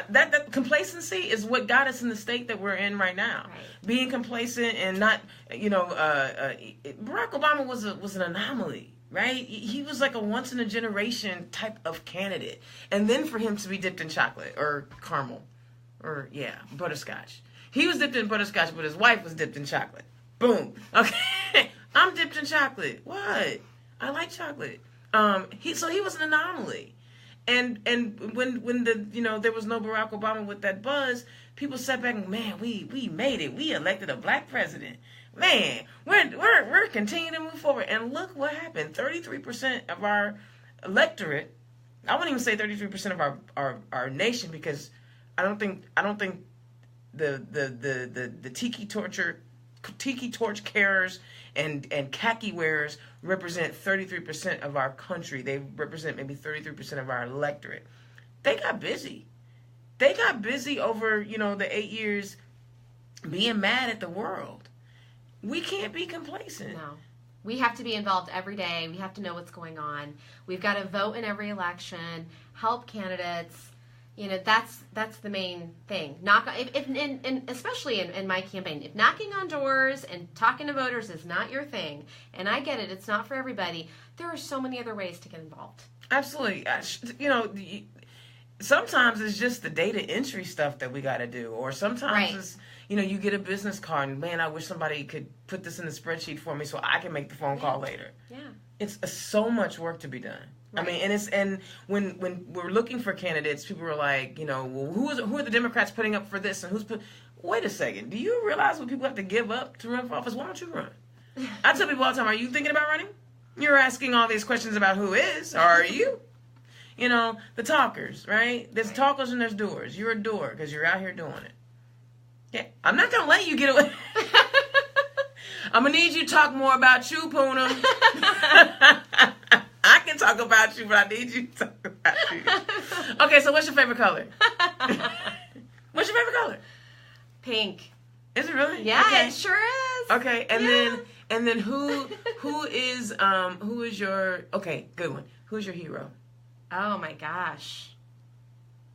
that complacency is what got us in the state that we're in right now. Right. Being complacent and not, Barack Obama was an anomaly. Right? He was like a once-in-a-generation type of candidate. And then for him to be dipped in chocolate or caramel. Or, butterscotch. He was dipped in butterscotch, but his wife was dipped in chocolate. Boom. Okay. I'm dipped in chocolate. What? I like chocolate. He was an anomaly. And when there was no Barack Obama with that buzz, people sat back and, man, we made it. We elected a black president. Man, we're continuing to move forward. And look what happened. 33% of our electorate, I wouldn't even say 33% of our nation, because I don't think the tiki torch carers and khaki wearers represent 33% of our country. They represent maybe 33% of our electorate. They got busy. They got busy over, the 8 years being mad at the world. We can't be complacent. No. We have to be involved every day. We have to know what's going on. We've got to vote in every election, help candidates. That's the main thing. Especially in my campaign, if knocking on doors and talking to voters is not your thing, and I get it, it's not for everybody, there are so many other ways to get involved. Absolutely. Sometimes it's just the data entry stuff that we got to do, or sometimes it's, you get a business card and, man, I wish somebody could put this in the spreadsheet for me so I can make the phone call later. Yeah. It's so much work to be done. Right. I mean, and when we're looking for candidates, people are like, well, who are the Democrats putting up for this, and wait a second, do you realize what people have to give up to run for office? Why don't you run? I tell people all the time, are you thinking about running? You're asking all these questions about who is, or are you? The talkers, right? There's talkers and there's doers. You're a doer because you're out here doing it. Yeah, I'm not going to let you get away. I'm going to need you to talk more about you, Poonam. I can to talk about you, but I need you to talk about you. Okay, so what's your favorite color? What's your favorite color? Pink. Is it really? Yeah, okay. it sure is. Okay, and then who is your good one. Who's your hero? Oh my gosh.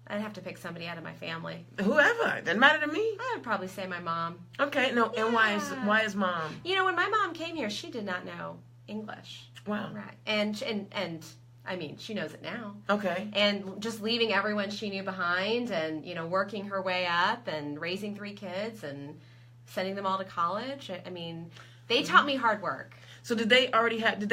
I'd have to pick somebody out of my family. Whoever. Doesn't matter to me. I would probably say my mom. Okay, no, and why is mom? You know, when my mom came here, she did not know English. Wow. Right. And I mean, she knows it now. Okay. And just leaving everyone she knew behind and, you know, working her way up and raising 3 kids and sending them all to college. I mean, they taught me hard work. So did they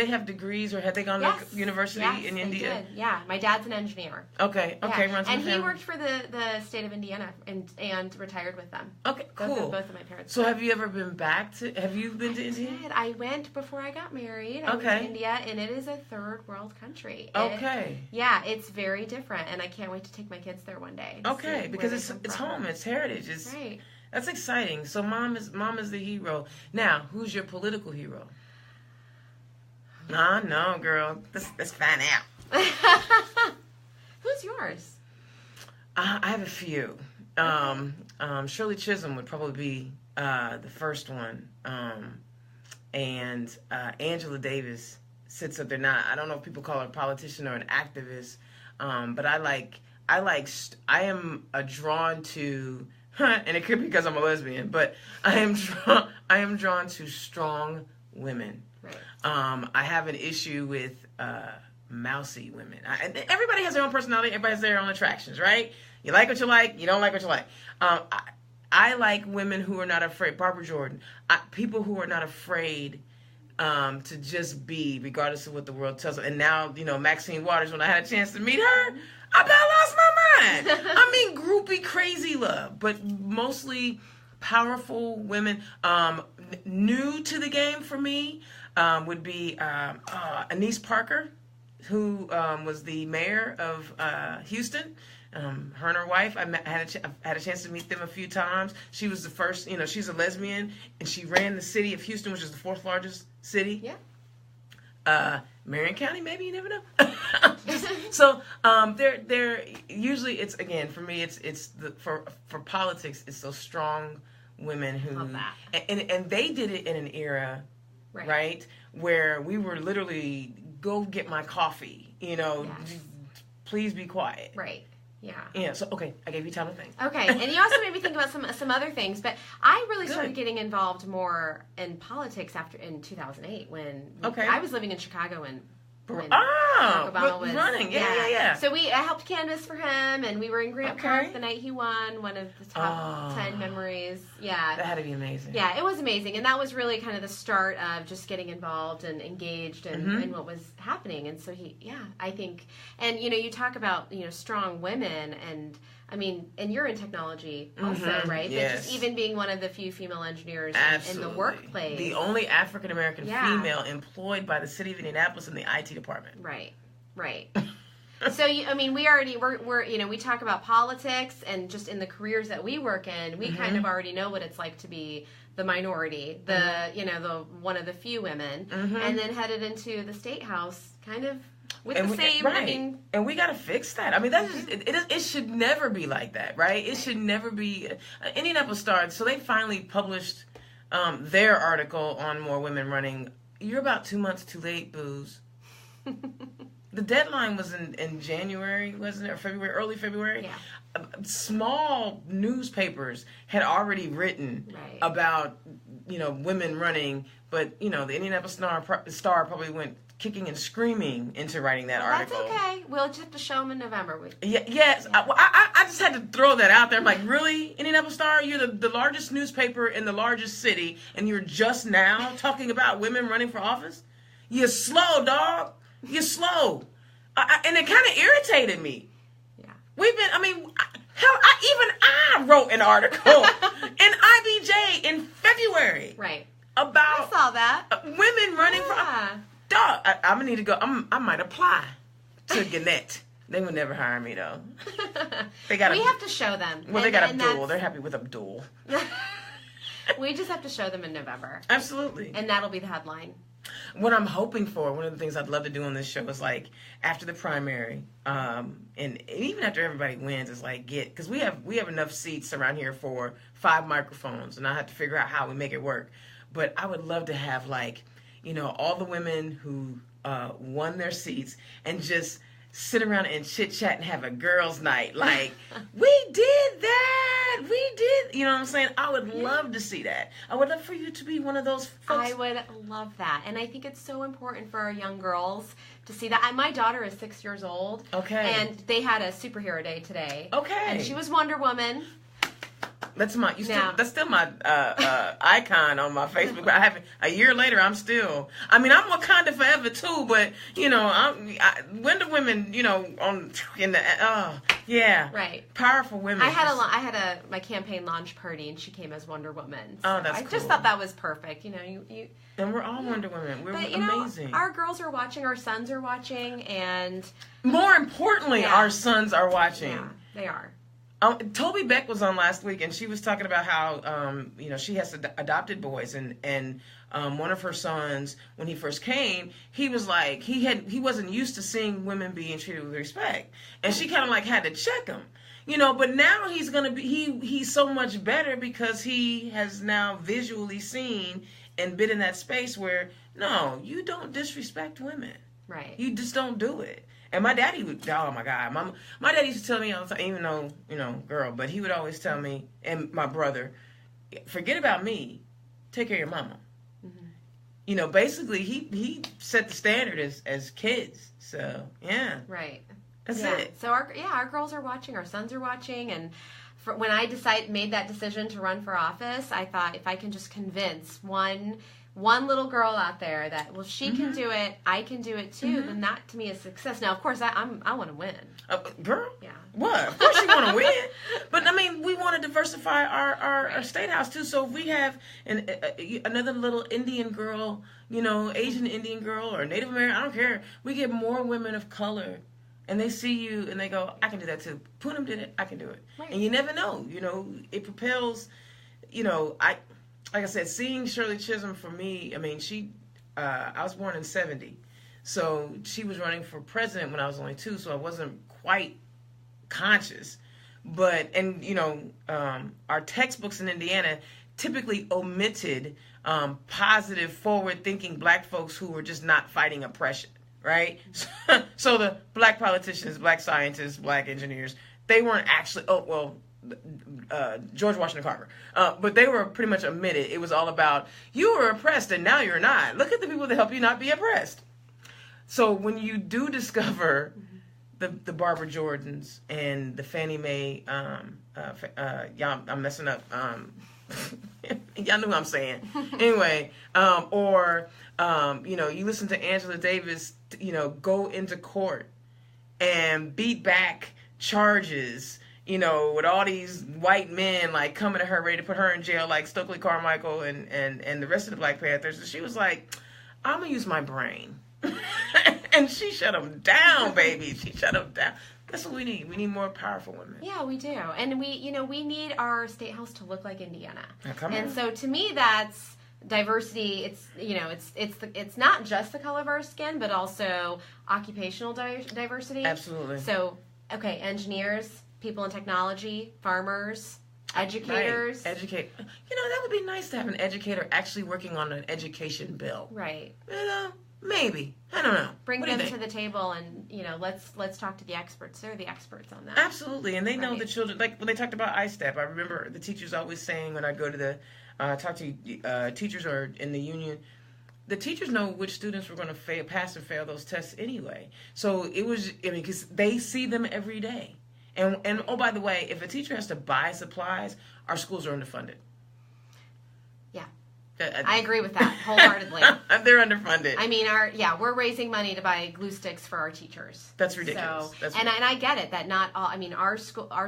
have degrees or had they gone to university in India? Did. Yeah, my dad's an engineer. Okay, Yeah. runs and the he family. worked for the state of Indiana and retired with them. Okay, cool. Both of my parents. So have you been to India? I went before I got married. I went to India, and it is a third world country. It's very different, and I can't wait to take my kids there one day. Okay, because it's home, it's heritage, right. That's exciting. So mom is the hero. Now, who's your political hero? No, girl. Let's find out. Who's yours? I have a few. Shirley Chisholm would probably be the first one. And Angela Davis sits up there. Now, I don't know if people call her a politician or an activist, but I am drawn to, and it could be because I'm a lesbian, but I am drawn to strong women. Right. I have an issue with mousy women. Everybody has their own personality. Everybody has their own attractions, right? You like what you like. You don't like what you like. I like women who are not afraid. Barbara Jordan. People who are not afraid to just be, regardless of what the world tells them. And now, Maxine Waters, when I had a chance to meet her, I about lost my mind. I mean, groupie crazy love, but mostly powerful women. New to the game for me would be Anise Parker, who was the mayor of Houston. Her and her wife, I had a chance to meet them a few times. She was the first, she's a lesbian, and she ran the city of Houston, which is the 4th largest city. Yeah. Marion County, maybe, you never know. So they're usually, it's, again, for me, for politics, it's those strong women who, and they did it in an era, right, where we were literally, go get my coffee, please be quiet. Right. Yeah. Yeah. So I gave you time to think. Okay, and you also made me think about some other things, but I really started getting involved more in politics in 2008 when I was living in Chicago and Barack Obama was running. Yeah. So I helped canvass for him, and we were in Grant Park the night he won. One of the top 10 memories. Yeah, that had to be amazing. Yeah, it was amazing, and that was really kind of the start of just getting involved and engaged in what was happening. And so I think, and you talk about strong women, and I mean, and you're in technology also, right? Yes. But just even being one of the few female engineers in the workplace. The only African American female employed by the city of Indianapolis in the IT department. Right. So, we talk about politics, and just in the careers that we work in, we kind of already know what it's like to be the minority, the one of the few women, and then headed into the state house, kind of with the same. Right. And we got to fix that. I mean, that's just, it should never be like that, right? It should never be. Indianapolis Star. So they finally published their article on more women running. You're about 2 months too late, booze. The deadline was in January, wasn't it? Or February, early February? Yeah. Small newspapers had already written about, women running, but, the Indianapolis Star probably went kicking and screaming into writing that article. That's okay. We'll just have to show them in November. Yes. I just had to throw that out there. I'm like, really? Indianapolis Star? You're the largest newspaper in the largest city, and you're just now talking about women running for office? You're slow, dog. You're slow. And it kind of irritated me. Yeah. I wrote an article in IBJ in February. Right. About I saw that. Women running for dog. I'm going to need to go. I might apply to Gannett. They would never hire me, though. We have to show them. Well, they got Abdul. They're happy with Abdul. We just have to show them in November. Absolutely. And that'll be the headline. What I'm hoping for, one of the things I'd love to do on this show is like after the primary, and even after everybody wins, is like because we have enough seats around here for 5 microphones, and I have to figure out how we make it work. But I would love to have like, all the women who won their seats and just sit around and chit chat and have a girls' night. Like, we did that. We did. You know what I'm saying? I would love to see that. I would love for you to be one of those folks. I would love that. And I think it's so important for our young girls to see that. My daughter is 6 years old. Okay. And they had a superhero day today. Okay. And she was Wonder Woman. That's still my icon on my Facebook. I haven't. A year later, I'm still. I'm Wakanda forever too. But Wonder Women. Right. Powerful women. I had my campaign launch party, and she came as Wonder Woman. So that's cool. I just thought that was perfect. You. And we're all Wonder Women. We're amazing. Our girls are watching. Our sons are watching, and more importantly, our sons are watching. Yeah, they are. Toby Beck was on last week, and she was talking about how she has adopted boys, and one of her sons, when he first came, he was like he wasn't used to seeing women being treated with respect, and she kind of like had to check him, But now he's gonna be he's so much better because he has now visually seen and been in that space where no, you don't disrespect women, right? You just don't do it. And my daddy would, oh my God, my daddy used to tell me all the time, even though, girl, but he would always tell me, and my brother, forget about me, take care of your mama. Mm-hmm. Basically he set the standard as kids. So, yeah. Right. That's it. So our girls are watching, our sons are watching, and when I made that decision to run for office, I thought if I can just convince one little girl out there that, well, she can do it, I can do it too, then that to me is success. Now, of course, I want to win. Girl? Yeah. What? Of course you want to win. But, we want to diversify our state house too. So if we have another little Indian girl, Asian Indian girl or Native American, I don't care. We get more women of color. And they see you and they go, I can do that too. Poonam did it, I can do it. Right. And you never know. It propels, like I said, seeing Shirley Chisholm for me, I was born in 70. So she was running for president when I was only 2, so I wasn't quite conscious. But, our textbooks in Indiana typically omitted positive, forward-thinking black folks who were just not fighting oppression, right? So the black politicians, black scientists, black engineers, they weren't actually, George Washington Carver. But they were pretty much omitted. It was all about, you were oppressed and now you're not. Look at the people that help you not be oppressed. So when you do discover the Barbara Jordans and the Fannie Mae, y'all, I'm messing up. Y'all knew what I'm saying. Anyway, you listen to Angela Davis, go into court and beat back charges, with all these white men like coming to her ready to put her in jail, like Stokely Carmichael and the rest of the Black Panthers. And she was like, I'm gonna use my brain. And she shut them down, baby. She shut them down. That's what we need. We need more powerful women. Yeah, we do. And we need our state house to look like Indiana. And so to me, that's diversity. It's not just the color of our skin, but also occupational diversity. Absolutely. So, okay, engineers, people in technology, farmers, educators. Right. Educate. That would be nice to have an educator actually working on an education bill. Right. Maybe. I don't know. Bring them to the table and, let's talk to the experts. They're the experts on that. Absolutely. And they know the children. Like when they talked about ISTEP, I remember the teachers always saying when I go to talk to teachers or in the union, the teachers know which students were going to pass or fail those tests anyway. So it was, because they see them every day. And oh, by the way, if a teacher has to buy supplies, our schools are underfunded. Yeah. I agree with that wholeheartedly. They're underfunded. We're raising money to buy glue sticks for our teachers. That's ridiculous. So, and I get it that not all. Our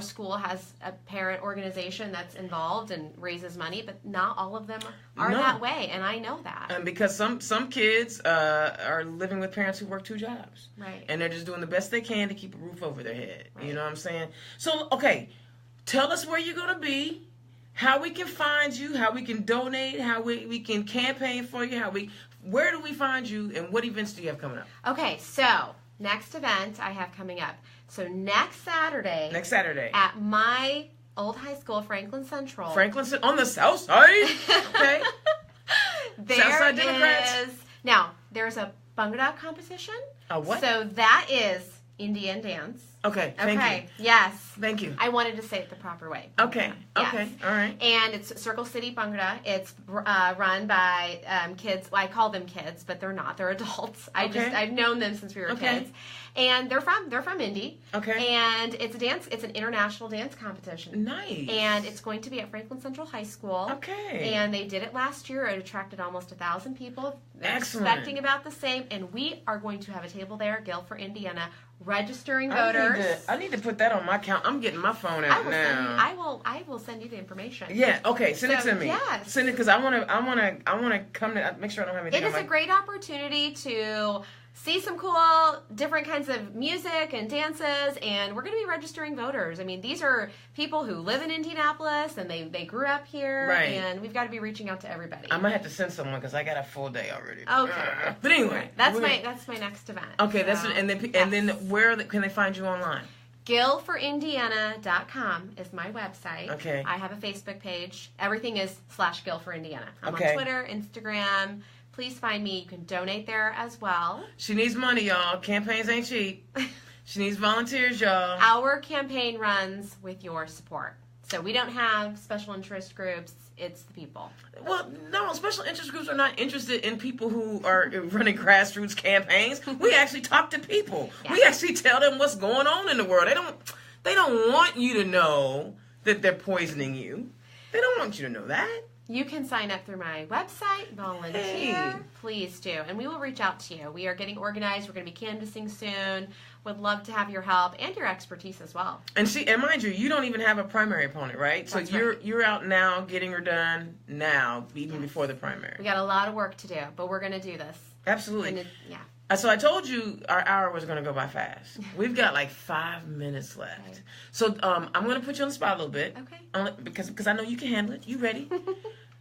school has a parent organization that's involved and raises money, but not all of them are that way, and I know that. And because some kids are living with parents who work 2 jobs, right? And they're just doing the best they can to keep a roof over their head. Right. You know what I'm saying? So, okay, tell us where you're gonna be. how we can find you, how we can donate, how we can campaign for you, where do we find you, and what events do you have coming up? Okay, so next event I have coming up. So next Saturday. At my old high school, Franklin Central. On the south side? Okay. Southside Democrats. Now, there's a Bhangra competition. A what? So that is Indian dance. Okay, thank you. Yes. Thank you. I wanted to say it the proper way. Okay, Yes. okay, all right. And it's Circle City Bhangra. It's run by kids. Well, I call them kids, but they're not. They're adults. I've known them since we were kids. And they're from Indy. Okay. And it's a dance. It's an international dance competition. Nice. And it's going to be at Franklin Central High School. Okay. And they did it last year. It attracted almost 1,000 people. They're Excellent. expecting about the same. And we are going to have a table there, Gill for Indiana, registering voters. I need to put that on my count. I'm getting my phone out now. I will send you the information. Yeah. Okay. Send it to me. Yes. Send it because I want to come to make sure I don't have anything. It is a great opportunity to see some cool, different kinds of music and dances, and we're going to be registering voters. I mean, these are people who live in Indianapolis, and they grew up here, and we've got to be reaching out to everybody. I might have to send someone because I got a full day already. Okay. But anyway, that's my next event. Okay, so, and then where can they find you online? GillForIndiana.com is my website. Okay. I have a Facebook page. Everything is /GillForIndiana. I'm on Twitter, Instagram. Please find me. You can donate there as well. She needs money, y'all. Campaigns ain't cheap. She needs volunteers, y'all. Our campaign runs with your support. So we don't have special interest groups. It's the people. Well, no, special interest groups are not interested in people who are running grassroots campaigns. We actually talk to people. Yeah. We actually tell them what's going on in the world. They don't want you to know that they're poisoning you. They don't want you to know that. You can sign up through my website, volunteer. Hey. Please do. And we will reach out to you. We are getting organized. We're going to be canvassing soon. Would love to have your help and your expertise as well. And mind you don't even have a primary opponent, right? That's so right. You're out now getting her done now, even before the primary. We got a lot of work to do, but we're going to do this. Absolutely. So I told you our hour was going to go by fast. We've got like 5 minutes left. Okay. So I'm going to put you on the spot a little bit. Okay. Because I know you can handle it. You ready?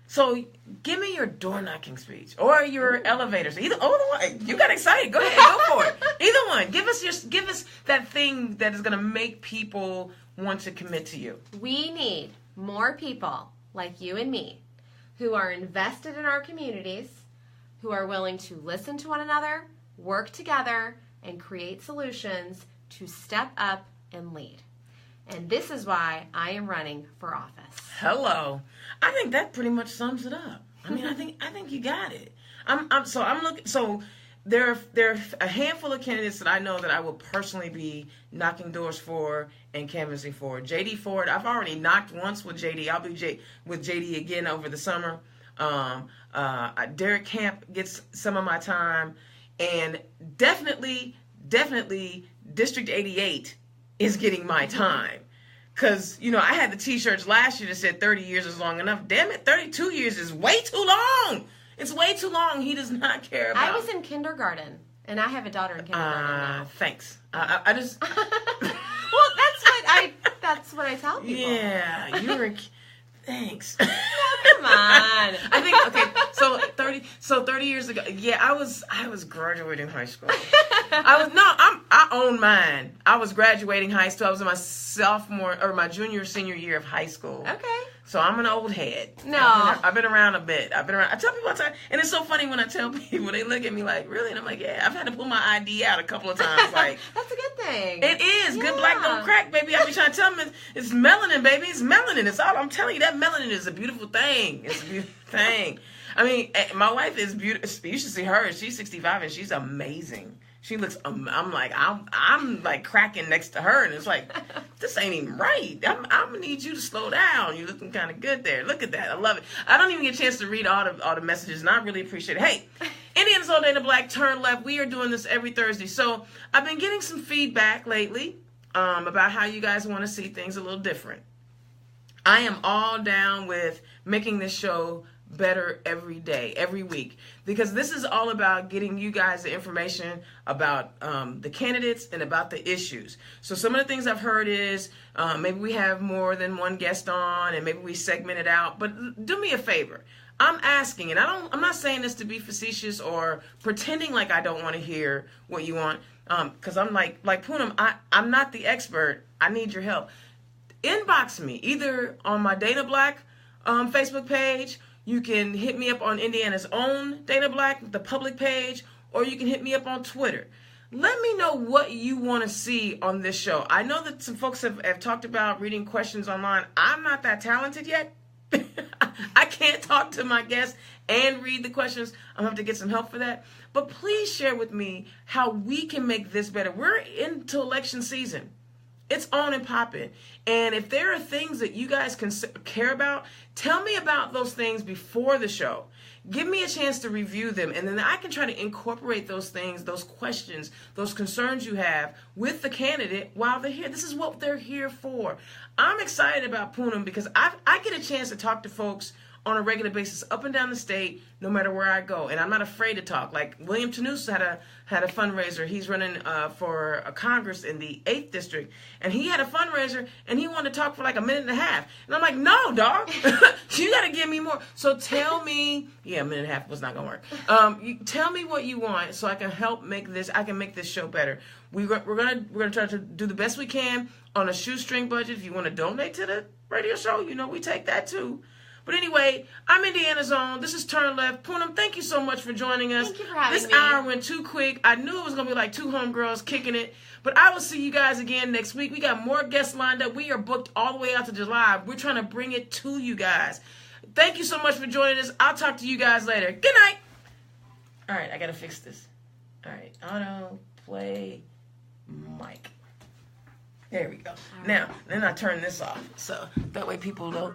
So give me your door knocking speech or your elevators. Either one. You got excited. Go ahead, go for it. Either one. Give us that thing that is going to make people want to commit to you. We need more people like you and me who are invested in our communities, who are willing to listen to one another, work together, and create solutions to step up and lead. And this is why I am running for office. Hello. I think that pretty much sums it up. I mean, I think you got it. I'm looking. So there are a handful of candidates that I know that I will personally be knocking doors for and canvassing for. JD Ford. I've already knocked once with JD. I'll be with JD again over the summer. Derek Camp gets some of my time, and definitely District 88 is getting my time. Because, I had the t-shirts last year that said 30 years is long enough. Damn it, 32 years is way too long. It's way too long. He does not care about... I was in kindergarten, and I have a daughter in kindergarten now. Thanks. I just... Well, that's what I tell people. Yeah, you're a... Thanks. No, come on. I think, okay, so 30 years ago, yeah, I was graduating high school. I own mine. I was graduating high school. I was in my junior or senior year of high school. Okay. So I'm an old head. No. I've been around a bit. I tell people all the time, and it's so funny when I tell people, they look at me like, really? And I'm like, yeah, I've had to pull my ID out a couple of times. Like, that's a good thing. It is. Yeah. Good black don't crack, baby. I be trying to tell them it's melanin, baby. It's melanin. It's all I'm telling you. That melanin is a beautiful thing. It's a beautiful thing. I mean, my wife is beautiful. You should see her. She's 65 and she's amazing. She looks. I'm like cracking next to her, and it's like, this ain't even right. I'm gonna need you to slow down. You're looking kind of good there. Look at that. I love it. I don't even get a chance to read all the messages, and I really appreciate it. Hey, Indians All Day in the Black, Turn Left. We are doing this every Thursday. So I've been getting some feedback lately about how you guys want to see things a little different. I am all down with making this show better every day, every week, because this is all about getting you guys the information about the candidates and about the issues. So some of the things I've heard is maybe we have more than one guest on, and maybe we segment it out. But do me a favor. I'm asking, and I'm not saying this to be facetious or pretending like I don't want to hear what you want, because I'm like Poonam, I'm not the expert. I need your help. Inbox me either on my Dana Black Facebook page. You can hit me up on Indiana's own Dana Black, the public page, or you can hit me up on Twitter. Let me know what you want to see on this show. I know that some folks have talked about reading questions online. I'm not that talented yet. I can't talk to my guests and read the questions. I'm going to have to get some help for that. But please share with me how we can make this better. We're into election season. It's on and popping. And if there are things that you guys can care about, tell me about those things before the show. Give me a chance to review them, and then I can try to incorporate those things, those questions, those concerns you have with the candidate while they're here. This is what they're here for. I'm excited about Poonam because I get a chance to talk to folks on a regular basis up and down the state, no matter where I go, and I'm not afraid to talk. Like William Tanous had a fundraiser. He's running for a Congress in the 8th district, and he had a fundraiser, and he wanted to talk for like a minute and a half, and I'm like, no, dog, you got to give me more. So tell me, a minute and a half was not gonna work. Tell me what you want so I can help make this. I can make this show better. We're gonna try to do the best we can on a shoestring budget. If you want to donate to the radio show, we take that too. But anyway, I'm Indiana's Own. This is Turn Left. Poonam, thank you so much for joining us. Thank you for having me. This hour went too quick. I knew it was going to be like two homegirls kicking it. But I will see you guys again next week. We got more guests lined up. We are booked all the way out to July. We're trying to bring it to you guys. Thank you so much for joining us. I'll talk to you guys later. Good night. All right, I got to fix this. All right, auto play mic. There we go. Now, then I turn this off. So that way people don't.